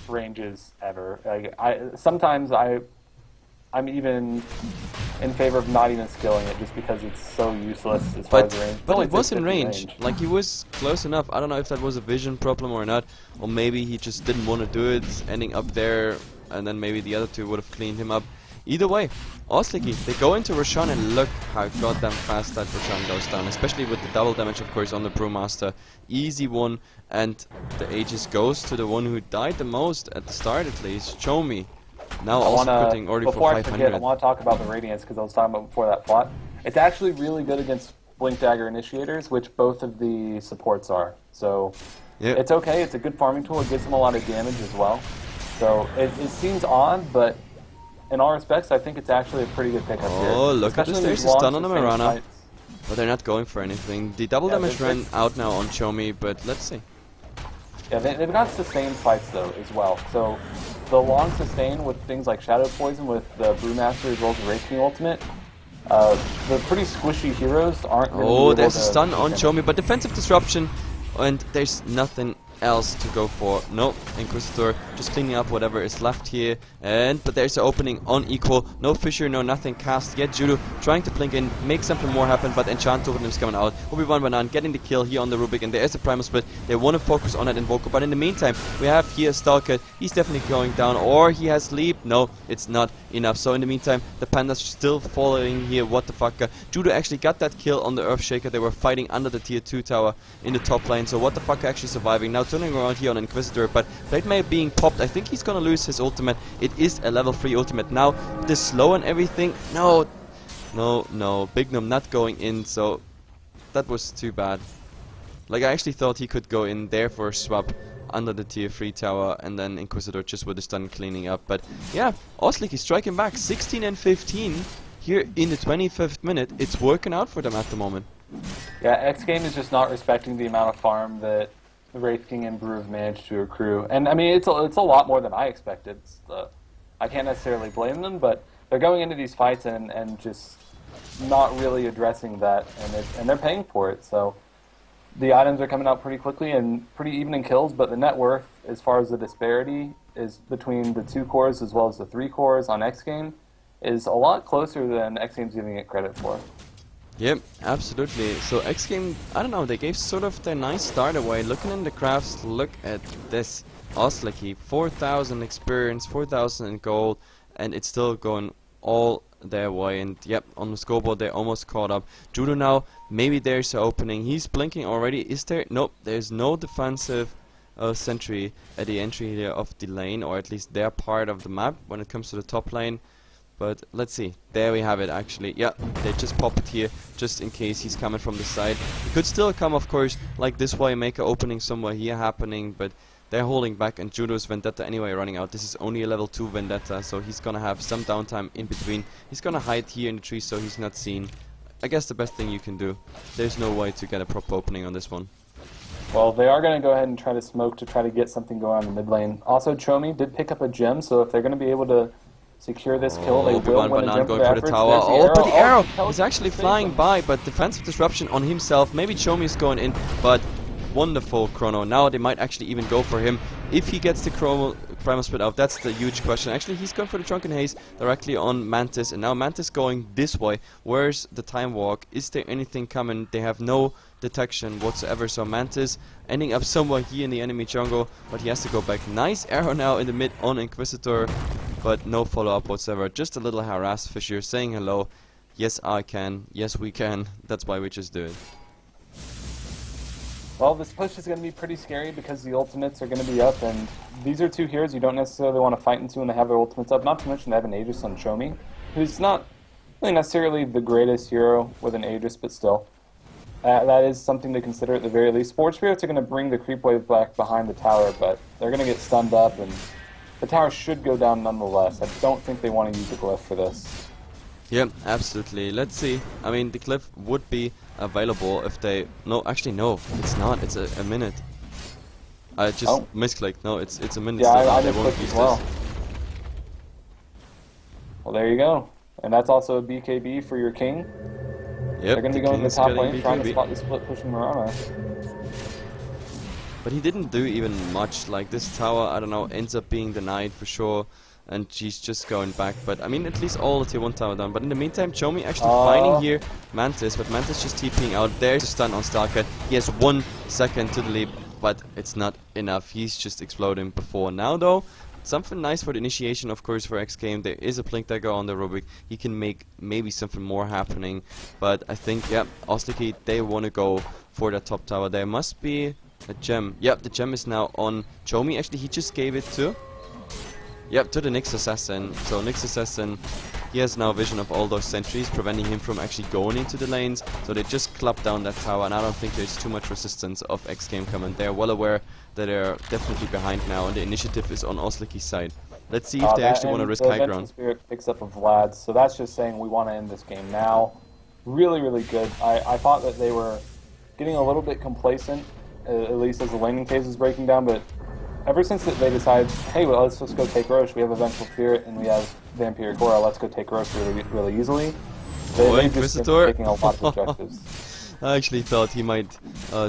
ranges ever. Like, I'm even in favor of not even skilling it just because it's so useless as far as the range. But only it was in 650 range. Like, he was close enough. I don't know if that was a vision problem or not, or maybe he just didn't want to do it, ending up there, and then maybe the other two would have cleaned him up. Either way, Osliki, they go into Roshan, and look how goddamn fast that Roshan goes down, especially with the double damage, of course, on the Brewmaster. Easy one, and the Aegis goes to the one who died the most at the start, at least. Show me. Now also putting already for 500. Before I forget, I want to talk about the Radiance because I was talking about before that plot. It's actually really good against Blink Dagger Initiators, which both of the supports are. So yep. It's okay. It's a good farming tool. It gives them a lot of damage as well. So it seems odd, but in all respects, I think it's actually a pretty good pickup here. Oh, look at this. There's a stun on the Mirana. Fights. But they're not going for anything. The double damage ran out now on Chomi, but let's see. Yeah, they've got sustained fights though as well. So the long sustain with things like Shadow Poison with the Brewmaster as well as the Wraith King ultimate, the pretty squishy heroes aren't going to be able there's to a stun on Chomi, but defensive disruption, and there's nothing else to go for. Nope, Inquisitor just cleaning up whatever is left here, but there's an opening on equal. No Fissure, no nothing cast yet. Judo trying to blink in, make something more happen, but Enchant Totem is coming out. Obi-Wan Banan getting the kill here on the Rubik, and there is a Primal Split. They want to focus on that Invoker, but in the meantime, we have here Stalker. He's definitely going down, or he has Leap. No, it's not enough. So in the meantime, the Panda's still following here. What the fuck? Judo actually got that kill on the Earthshaker. They were fighting under the tier 2 tower in the top lane, so what the fuck actually surviving. Now turning around here on Inquisitor, but Blade Mail being popped. I think he's gonna lose his ultimate. It is a level 3 ultimate. Now, the slow and everything. No. Bignum not going in, so that was too bad. Like, I actually thought he could go in there for a swap under the tier 3 tower, and then Inquisitor just with the stun cleaning up. But yeah, Osliki striking back 16 and 15 here in the 25th minute. It's working out for them at the moment. Yeah, xGame is just not respecting the amount of farm that the Wraith King and Brew have managed to accrue. And I mean, it's a lot more than I expected. I can't necessarily blame them, but they're going into these fights and just not really addressing that, and they're paying for it. So the items are coming out pretty quickly and pretty even in kills, but the net worth, as far as the disparity is between the 2 cores as well as the 3 cores on xGame, is a lot closer than xGame's giving it credit for. Yep, absolutely. So xGame, I don't know, they gave sort of their nice start away. Looking in the crafts, look at this. Osliki, 4,000 experience, 4,000 in gold, and it's still going all their way. And yep, on the scoreboard they almost caught up. Judo now, maybe there's an opening. He's blinking already. Is there? Nope, there's no defensive sentry at the entry here of the lane, or at least their part of the map when it comes to the top lane. But let's see. There we have it, actually. Yeah, they just pop it here just in case he's coming from the side. He could still come, of course, like this way, make an opening somewhere here happening, but they're holding back, and Judo's Vendetta anyway running out. This is only a level 2 Vendetta, so he's gonna have some downtime in between. He's gonna hide here in the tree so he's not seen. I guess the best thing you can do. There's no way to get a proper opening on this one. Well, they are going to go ahead and try to smoke to try to get something going on in the mid lane. Also, Chomi did pick up a gem, so if they're going to be able to secure this kill, they will win a gem for going for the tower. But the arrow is actually flying him. by, but defensive disruption on himself. Maybe Chomi is going in, but wonderful chrono. Now they might actually even go for him. If he gets the Primal Split out, that's the huge question. Actually, he's going for the Drunken Haze directly on Mantis, and now Mantis going this way. Where's the Time Walk? Is there anything coming? They have no detection whatsoever, so Mantis ending up somewhere here in the enemy jungle, but he has to go back. Nice arrow now in the mid on Inquisitor, but no follow-up whatsoever. Just a little harass Fissure saying hello. Yes, I can. Yes, we can. That's why we just do it. Well, this push is going to be pretty scary because the ultimates are going to be up, and these are 2 heroes you don't necessarily want to fight into when they have their ultimates up. Not to mention they have an Aegis on Chomi, who's not really necessarily the greatest hero with an Aegis, but still. That is something to consider at the very least. Sports Spirits are going to bring the creep wave back behind the tower, but they're going to get stunned up, and the tower should go down nonetheless. I don't think they want to use the glyph for this. Yeah, absolutely. Let's see. I mean, the glyph would be available if they... No, actually, no. It's not. It's a minute. I just misclicked. No, it's a minute. Yeah, still. I They just won't clicked use as well. this. Well, there you go. And that's also a BKB for your king. Yep, They're going to be going to the King's top getting lane, trying to BKB. spot the split pushing Mirana. but he didn't do even much. Like this tower, I don't know, ends up being denied for sure, and she's just going back. But I mean, at least all the tier 1 tower done. But in the meantime, Chomi actually finding here Mantis, but Mantis just TPing out. There's a stun on Starcat. He has 1 second to the leap, but it's not enough. He's just exploding before now though. Something nice for the initiation, of course, for xGame. There is a Blink Dagger on the Rubik. He can make maybe something more happening. But I think, yeah, Osliki, they want to go for that top tower. There must be a gem. Yep, the gem is now on Chomi. Actually, he just gave it to... Yep, to the Nyx Assassin. So Nyx Assassin, he has now vision of all those sentries, preventing him from actually going into the lanes. So they just clap down that tower, and I don't think there's too much resistance of xGame coming. They're well aware that they're definitely behind now, and the initiative is on Osliki's side. Let's see if they actually want to risk high ground. Spirit picks up a Vlad, so that's just saying we want to end this game now. Really, really good. I thought that they were getting a little bit complacent, at least as the laning phase is breaking down, but ever since that they decided, hey, well, let's just go take Roche. We have a Vengeful Spirit and we have Vampiric Aura. Let's go take Roche really easily. They've just been taking a lot of objectives. I actually thought he might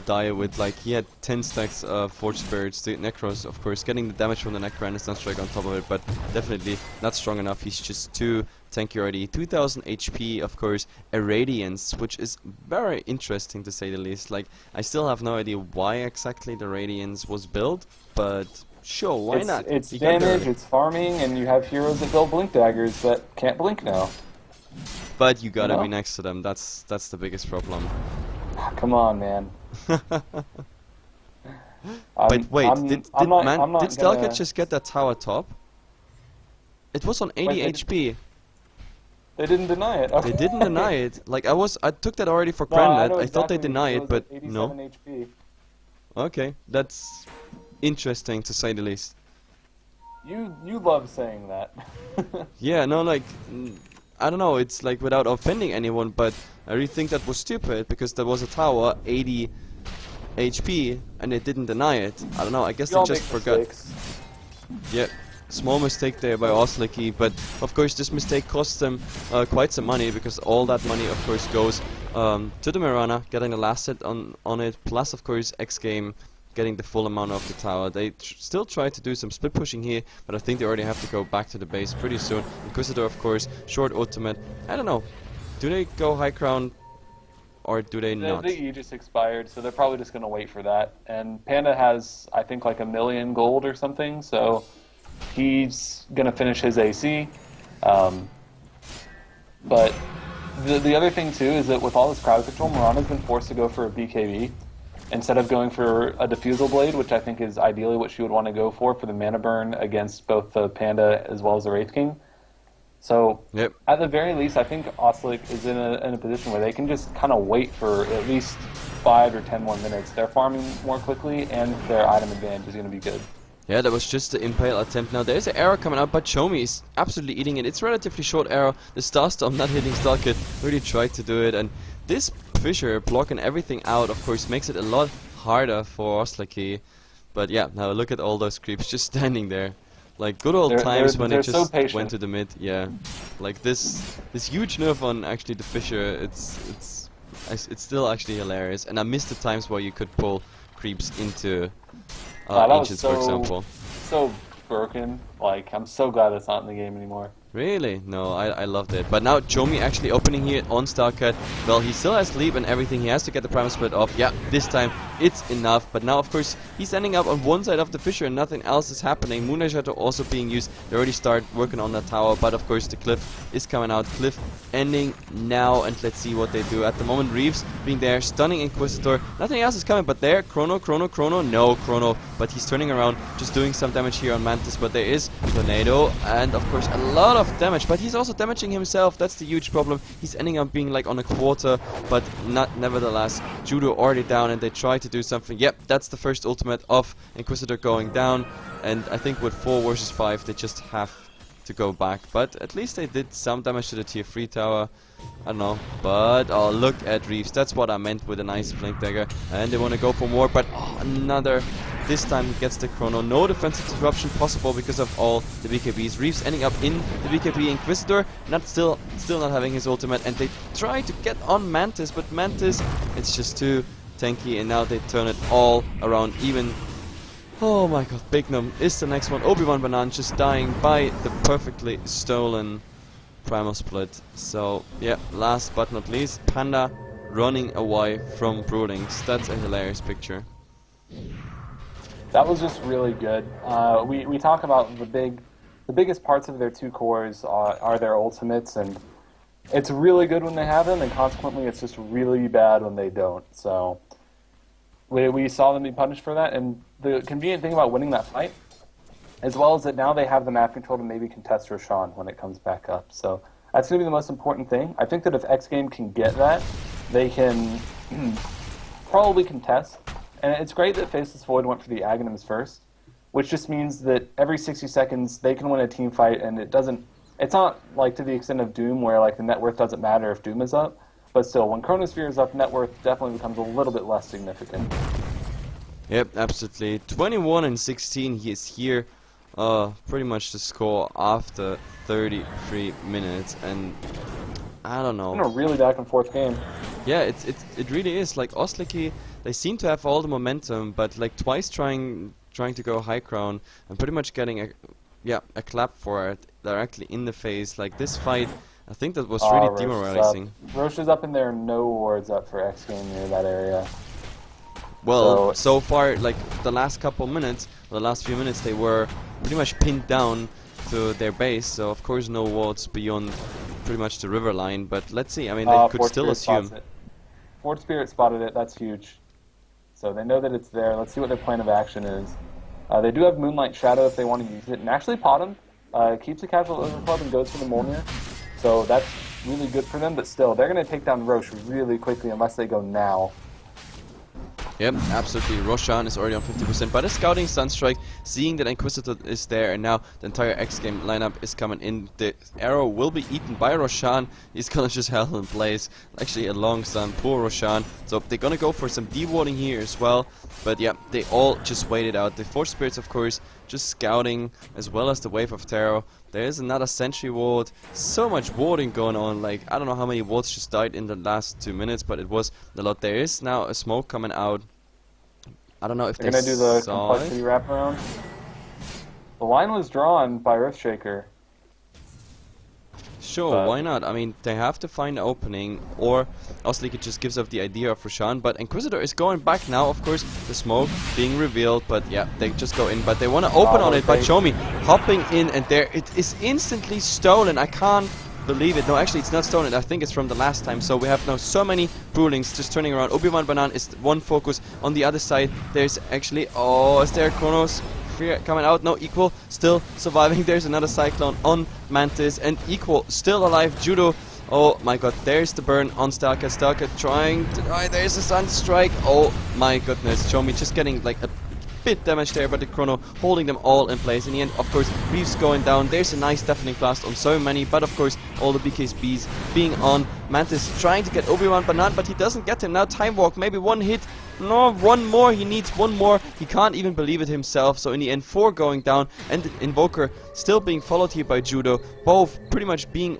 die with, like, he had 10 stacks of Forge Spirits. The Necros, of course, getting the damage from the Necro and the Sunstrike on top of it, but definitely not strong enough. He's just too tanky already. 2000 HP, of course, a Radiance, which is very interesting to say the least. Like, I still have no idea why exactly the Radiance was built, but sure, why not? It's damage, it's farming, and you have heroes that build Blink Daggers that can't blink now. But you gotta be next to them. That's the biggest problem. Come on, man. But wait, did Stalker just get that tower top? It was on 80 HP. They didn't deny it. Okay. They didn't deny it. Like I took that already for granted. I thought they deny it, but no. HP. Okay, that's interesting to say the least. You love saying that. Yeah, no, like. I don't know, it's like without offending anyone, but I really think that was stupid because there was a tower, 80 HP, and they didn't deny it. I don't know, I guess they just forgot. Yeah, small mistake there by Osliki, but of course this mistake cost them quite some money because all that money of course goes to the Mirana, getting the last hit on it, plus of course xGame getting the full amount of the tower. They still try to do some split pushing here, but I think they already have to go back to the base pretty soon. Inquisitor, of course, short ultimate. I don't know. Do they go high crown or do they not? The E just expired, so they're probably just going to wait for that. And Panda has, I think, like 1 million gold or something, so he's going to finish his AC. But the other thing, too, is that with all this crowd control, Mirana's been forced to go for a BKB. Instead of going for a Diffusal Blade, which I think is ideally what she would want to go for the mana burn against both the Panda as well as the Wraith King. So, at the very least, I think Oslik is in a position where they can just kind of wait for at least 5 or 10 more minutes. They're farming more quickly, and their item advantage is going to be good. Yeah, that was just the Impale attempt. Now, there's an arrow coming out, but Chomi is absolutely eating it. It's a relatively short arrow. The Starstorm not hitting Stalkit really tried to do it, and this Fissure blocking everything out, of course, makes it a lot harder for Osliki. But yeah, now look at all those creeps just standing there. Like good old times when it just went to the mid. Yeah, like this huge nerf on actually the Fissure. It's still actually hilarious, and I miss the times where you could pull creeps into Ancients, for example. So broken. Like I'm so glad it's not in the game anymore. Really? No, I loved it. But now Chomi actually opening here on Starcat. Well, he still has leap and everything. He has to get the Primal Split off. Yeah, this time it's enough. But now, of course, he's ending up on one side of the Fissure and nothing else is happening. Moonlight Shadow also being used. They already start working on that tower. But, of course, the Cliff is coming out. Cliff ending now. And let's see what they do. At the moment, Reeves being there, stunning Inquisitor. Nothing else is coming. But there, Chrono. No, Chrono. But he's turning around, just doing some damage here on Mantis. But there is Tornado. And, of course, a lot of damage, but he's also damaging himself. That's the huge problem. He's ending up being like on a quarter, but not nevertheless. Judo already down, and they try to do something. Yep, that's the first ultimate of Inquisitor going down, and I think with 4 versus 5 they just have to go back, but at least they did some damage to the tier 3 tower. I don't know, but oh, look at Reeves. That's what I meant with a nice Blink Dagger, and they want to go for more, but another. This time he gets the Chrono. No defensive disruption possible because of all the BKBs. Reeves ending up in the BKB. Inquisitor still not having his ultimate, and they try to get on Mantis, but Mantis, it's just too tanky, and now they turn it all around even Oh my god, Bignum is the next one. Obi-Wan Banan just dying by the perfectly stolen Primal Split. So, yeah, last but not least, Panda running away from Broodings. That's a hilarious picture. That was just really good. We talk about the biggest parts of their two cores are their ultimates, and it's really good when they have them, and consequently it's just really bad when they don't. So we saw them be punished for that, and the convenient thing about winning that fight, as well as that now they have the map control to maybe contest Roshan when it comes back up. So that's going to be the most important thing. I think that if xGame can get that, they can probably contest. And it's great that Faceless Void went for the Aghanims first, which just means that every 60 seconds they can win a team fight, and it's not like to the extent of Doom where like the net worth doesn't matter if Doom is up, but still, when Chronosphere is up, net worth definitely becomes a little bit less significant. Yep, absolutely. 21 and 16, he is here. Pretty much the score after 33 minutes, and I don't know. It's been a really back and forth game. Yeah, it really is. Like Osliki, they seem to have all the momentum, but like twice trying to go high crown and pretty much getting a clap for it directly in the face. Like this fight, I think that was really Roche demoralizing. Roche is up in there, no wards up for xGame near that area. Well, so far, like the last couple minutes, the last few minutes, they were pretty much pinned down to their base. So of course, no wards beyond pretty much the river line. But let's see. I mean, they could Fort still Spirit assume. Fort Spirit spotted it. That's huge. So they know that it's there. Let's see what their plan of action is. They do have Moonlight Shadow if they want to use it, and actually pot him. Keeps a casual overclub and goes for the Mjolnir. So that's really good for them. But still, they're going to take down Roche really quickly unless they go now. Yep, absolutely. Roshan is already on 50%, but a scouting Sunstrike, seeing that Inquisitor is there, and now the entire xGame lineup is coming in. The arrow will be eaten by Roshan. He's gonna just hell in place. Actually, a long stun, poor Roshan. So they're gonna go for some dewarding here as well. But yeah, they all just waited out. The Force Spirits, of course, just scouting, as well as the Wave of Terror. There is another Sentry Ward. So much warding going on. Like, I don't know how many wards just died in the last 2 minutes, but it was a lot. There is now a smoke coming out. I don't know if they're going to do the complexity wraparound. The line was drawn by Earthshaker. Sure, why not? I mean, they have to find an opening, or Osliki just gives up the idea of Roshan, but Inquisitor is going back now, of course, the smoke being revealed, but yeah, they just go in, but they want to open on it, but show me, hopping in, and there, it is instantly stolen. I can't believe it. No, actually, it's not stolen. I think it's from the last time, so we have now so many Broodlings just turning around. Obi-Wan Banan is one focus. On the other side, there's actually, oh, is there Chronos? Fear coming out, no, Equal still surviving. There's another Cyclone on Mantis, and Equal still alive. Judo, oh my god, there's the burn on Stalker. Stalker trying to die, there's a Sunstrike. Oh my goodness, show me just getting like a bit damage there, but the Chrono holding them all in place. In the end, of course, Reeves going down. There's a nice deafening blast on so many, but of course, all the BKBs being on. Mantis trying to get Obi-Wan Banan, but he doesn't get him. Now Time Walk, maybe one hit. No, one more. He needs one more. He can't even believe it himself. So in the end, 4 going down, and the Invoker still being followed here by Judo. Both pretty much being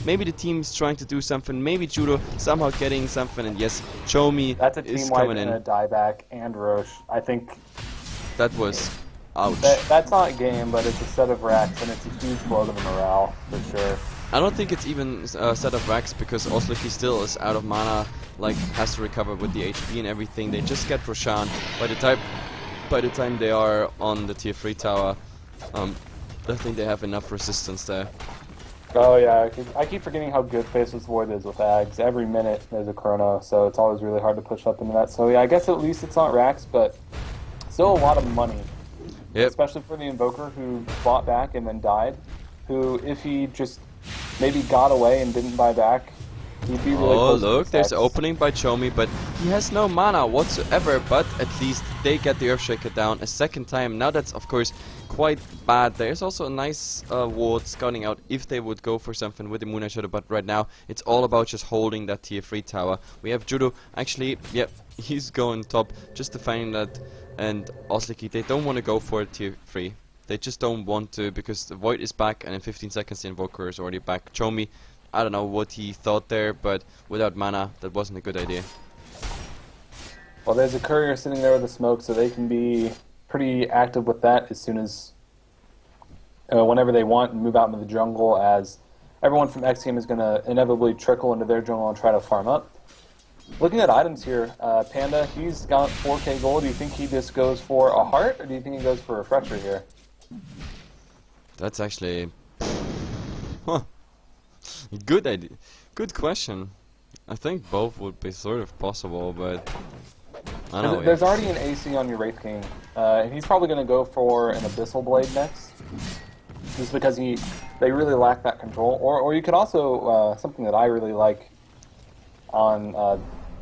Maybe the team's trying to do something. Maybe Judo somehow getting something. And yes, Chomi that's a is team coming wipe in. And a dieback and Roche. I think that was ouch. That's not game, but it's a set of racks, and it's a huge blow to the morale for sure. I don't think it's even a set of racks, because Osliki still is out of mana, like has to recover with the HP and everything. They just get Roshan by the time they are on the tier 3 tower. I think they have enough resistance there. Oh yeah, I keep forgetting how good Faceless Void is with Ags. Every minute there's a Chrono, so it's always really hard to push up into that. So yeah, I guess at least it's not racks, but still a lot of money. Yep. Especially for the Invoker who fought back and then died. Who, if he just maybe got away and didn't buy back, he'd be really close to look, there's an 6x. opening by Chomi, but he has no mana whatsoever, but at least they get the Earthshaker down a second time. Now that's, of course, quite bad. There's also a nice ward scouting out if they would go for something with the Moonlight Shadow, but right now it's all about just holding that tier 3 tower. We have Judo, actually, yep, he's going top, just defending that, and Osliki, they don't want to go for tier 3. They just don't want to, because the Void is back, and in 15 seconds the Invoker is already back. Chomi, I don't know what he thought there, but without mana, that wasn't a good idea. Well, there's a courier sitting there with the smoke, so they can be pretty active with that as soon as whenever they want and move out into the jungle, as everyone from xGame is going to inevitably trickle into their jungle and try to farm up. Looking at items here, Panda, he's got 4k gold. Do you think he just goes for a heart, or do you think he goes for a refresher here? That's actually... Huh. Good idea. Good question. I think both would be sort of possible, but... I don't know. There's already an AC on your Wraith King. He's probably going to go for an Abyssal Blade next, just because they really lack that control. Or you could also, something that I really like on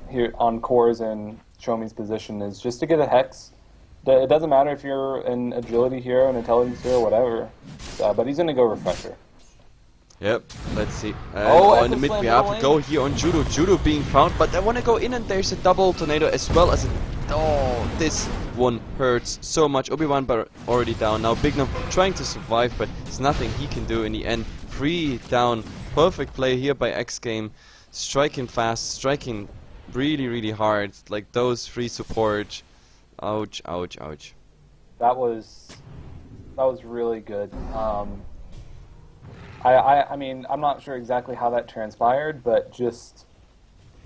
here on Core's and Shomi's position is just to get a Hex. It doesn't matter if you're an Agility hero, an Intelligence hero, whatever, but he's going to go Refresher. Yep, let's see. Oh, in the mid we have to go here on Judo. Judo being found, but I want to go in, and there's a double tornado as well as a... Oh, this one hurts so much. Obi-Wan but already down. Now Big Gnome trying to survive, but there's nothing he can do in the end. 3 down. Perfect play here by xGame. Striking fast, striking really, really hard. Like those 3 support. Ouch, ouch, ouch. That was really good. I mean, I'm not sure exactly how that transpired, but just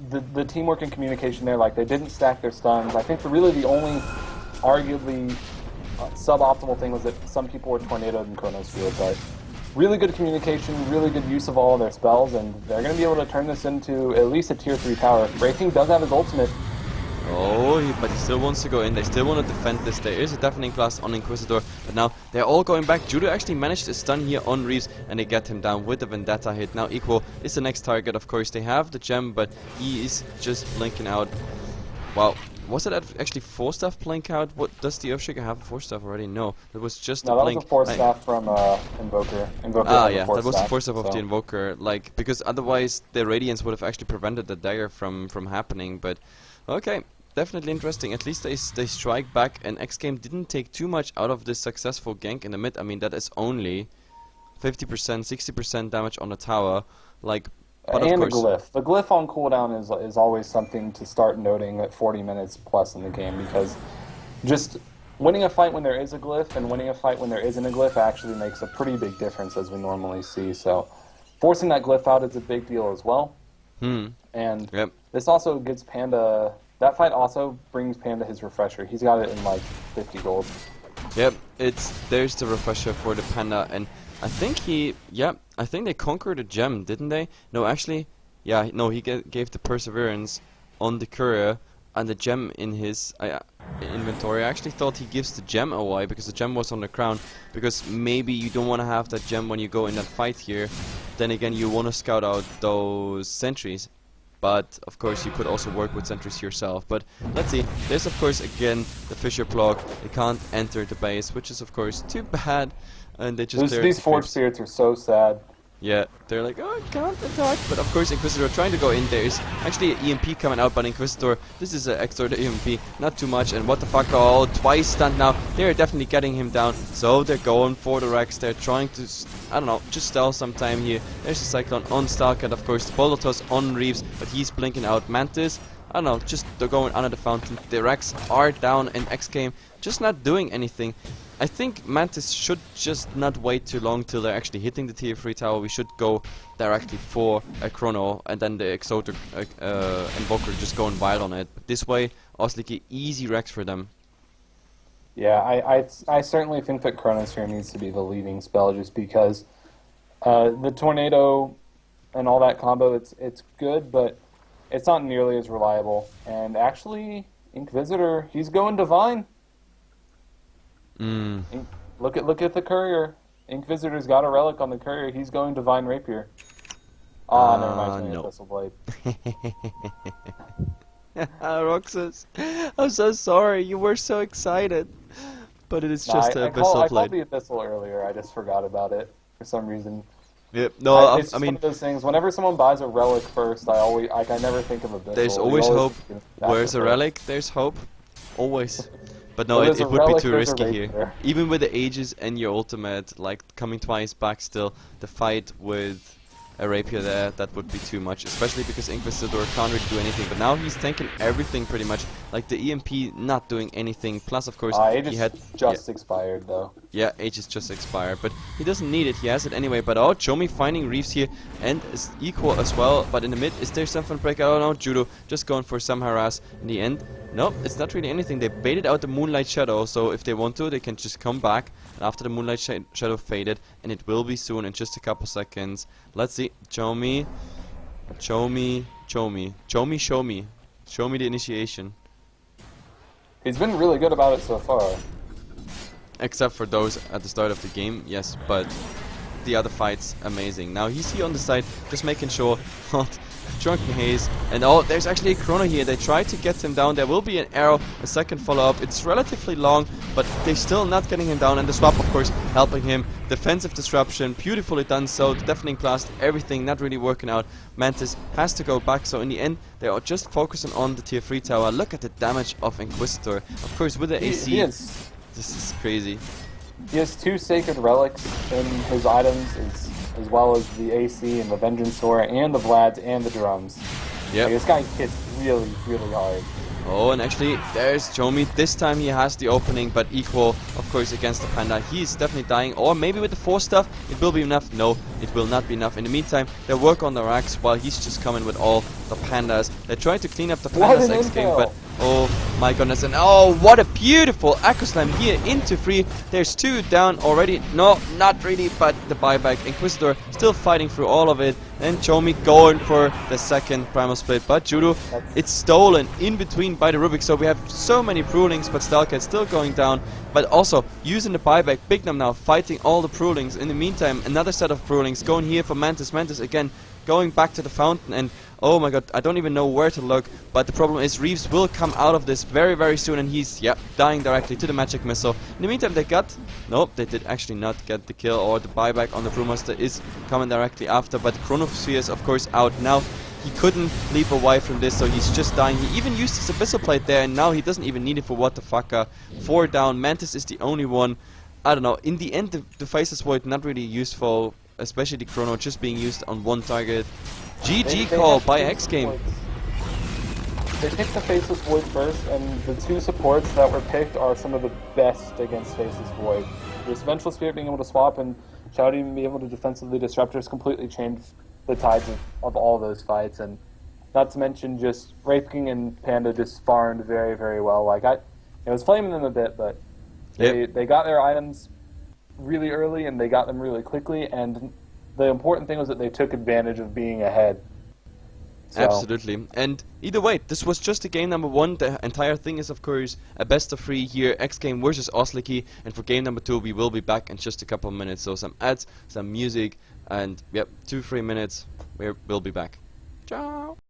the teamwork and communication there, like they didn't stack their stuns. I think really the only arguably suboptimal thing was that some people were tornadoed in Chrono's field, but really good communication, really good use of all of their spells, and they're going to be able to turn this into at least a tier 3 tower. Wraith King does have his ultimate. Oh, but he still wants to go in. They still want to defend this. There is a deafening class on Inquisitor, but now they're all going back. Judo actually managed to stun here on Reeves, and they get him down with the Vendetta hit. Now Equal is the next target, of course. They have the gem, but he is just blinking out. Wow. Was it actually 4-staff blink out? What does the Earthshaker have a 4-staff already? No, it was just a blink. That was a 4-staff from Invoker. Yeah, that was the 4-staff of the Invoker. Like, because otherwise the Radiance would have actually prevented the dagger from happening. But okay. Definitely interesting. At least they strike back, and xGame didn't take too much out of this successful gank in the mid. I mean, that is only 50%, 60% damage on the tower. Like, but and of course, the glyph on cooldown is always something to start noting at 40 minutes plus in the game, because just winning a fight when there is a glyph and winning a fight when there isn't a glyph actually makes a pretty big difference, as we normally see. So forcing that glyph out is a big deal as well. And this also gives Panda... That fight also brings Panda his refresher. He's got it in like 50 gold. Yep, there's the refresher for the Panda, and I think I think they conquered a gem, didn't they? No, actually, yeah, no, he gave the Perseverance on the courier and the gem in his inventory. I actually thought he gives the gem away because the gem was on the crown, because maybe you don't want to have that gem when you go in that fight here. Then again, you want to scout out those sentries. But of course you could also work with sentries yourself. But let's see, there's of course again the Fissure Block. They can't enter the base, which is of course too bad. And they just these Forge Spirits are so sad. Yeah, they're like, oh, I can't attack. But of course Inquisitor trying to go in. There is actually an EMP coming out, but Inquisitor, this is an extra EMP, not too much. And what the fuck, oh, twice stunned now. They're definitely getting him down. So they're going for the Rex. They're trying to, I don't know, just stall some time here. There's a Cyclone on Stalker, of course, the Boulder Toss on Reeves, but he's blinking out. Mantis, I don't know, just they're going under the fountain. The Rex are down, and xGame just not doing anything. I think Mantis should just not wait too long till they're actually hitting the tier 3 tower. We should go directly for a Chrono, and then the Exotic Invoker just going wild on it. But this way, Osliki, easy Rex for them. Yeah, I certainly think that Chronos here needs to be the leading spell, just because the Tornado and all that combo, it's good, but it's not nearly as reliable. And actually, Inquisitor, he's going Divine. Look at the Courier. Inquisitor's got a relic on the Courier. He's going Divine Rapier. Never mind. No. Abyssal Blade. Roxas, I'm so sorry. You were so excited, but it is just an Abyssal Blade. I called the Abyssal earlier. I just forgot about it for some reason. Yep. No, it's one of those things. Whenever someone buys a relic first, I never think of Abyssal. There's always hope. Where's a relic? There's hope. Always. But no, it would be too risky here. Even with the Aegis and your ultimate, like coming twice back still, the fight with a rapier there, that would be too much, especially because Inquisitor can't really do anything. But now he's tanking everything pretty much, like the EMP not doing anything. Plus, of course, Age he had just expired though. yeah, Age is just expired, but he doesn't need it. He has it anyway. But oh, Chomi finding Reeves here and is equal as well. But in the mid, is there something break? Oh no, Judo just going for some harass in the end. No, it's not really anything. They baited out the Moonlight Shadow, so if they want to, they can just come back. And after the Moonlight Shadow faded, and it will be soon in just a couple seconds. Let's see. Chomi, show me the initiation. He's been really good about it so far. Except for those at the start of the game, yes, but the other fights, amazing. Now he's here on the side, just making sure. Drunken Haze, and oh, there's actually a chrono here. They try to get him down. There will be an arrow, a second follow-up. It's relatively long, but they're still not getting him down, and the swap, of course, helping him. Defensive disruption, beautifully done. So the deafening blast, everything not really working out. Mantis has to go back, so in the end, they are just focusing on the tier 3 tower. Look at the damage of Inquisitor. Of course, with the AC, this is crazy. He has 2 Sacred Relics in his items, as well as the AC and the Vengeance Sword and the Vlads and the drums. Yeah, like, this guy hits really, really hard. Oh, and actually, there's Chomi. This time he has the opening, but equal, of course, against the Panda. He's definitely dying. Or maybe with the Force stuff, it will be enough. No, it will not be enough. In the meantime, they work on the racks while he's just coming with all the Pandas. They try to clean up the Pandas next game, but oh my goodness. And oh, what a beautiful Echo Slam here into 3. There's 2 down already. No, not really, but the buyback. Inquisitor still fighting through all of it. And Chomi going for the second Primal Split. But Judo, it's stolen in between by the Rubik. So we have so many Prulings, but Stalker still going down. But also using the buyback. Bignum now fighting all the Prulings. In the meantime, another set of Prulings going here for Mantis. Mantis again going back to the fountain, and oh my god, I don't even know where to look. But the problem is Reeves will come out of this very, very soon, and he's, yeah, dying directly to the magic missile. In the meantime, they got, nope, they did actually not get the kill, or the buyback on the Brewmaster is coming directly after. But Chronosphere is of course out now. He couldn't leap away from this, so he's just dying. He even used his Abyssal Plate there, and now he doesn't even need it for what the fucker. 4 down, Mantis is the only one. I don't know, in the end the Faceless Void not really useful, especially the Chrono just being used on one target. GG call by xGame. They picked the Faceless Void first, and the 2 supports that were picked are some of the best against Faceless Void. Just Vengeful Spirit being able to swap and Shouty being able to defensively disrupt has completely changed the tides of all those fights. And not to mention just Rape-King and Panda just farmed very, very well. Like it was flaming them a bit, but they got their items really early and they got them really quickly, and the important thing was that they took advantage of being ahead. So. Absolutely. And either way, this was just a game number 1. The entire thing is of course a best of 3 here, xGame versus Osliki, and for game number 2 we will be back in just a couple of minutes. So some ads, some music, and yep, 2-3 minutes we'll be back. Ciao.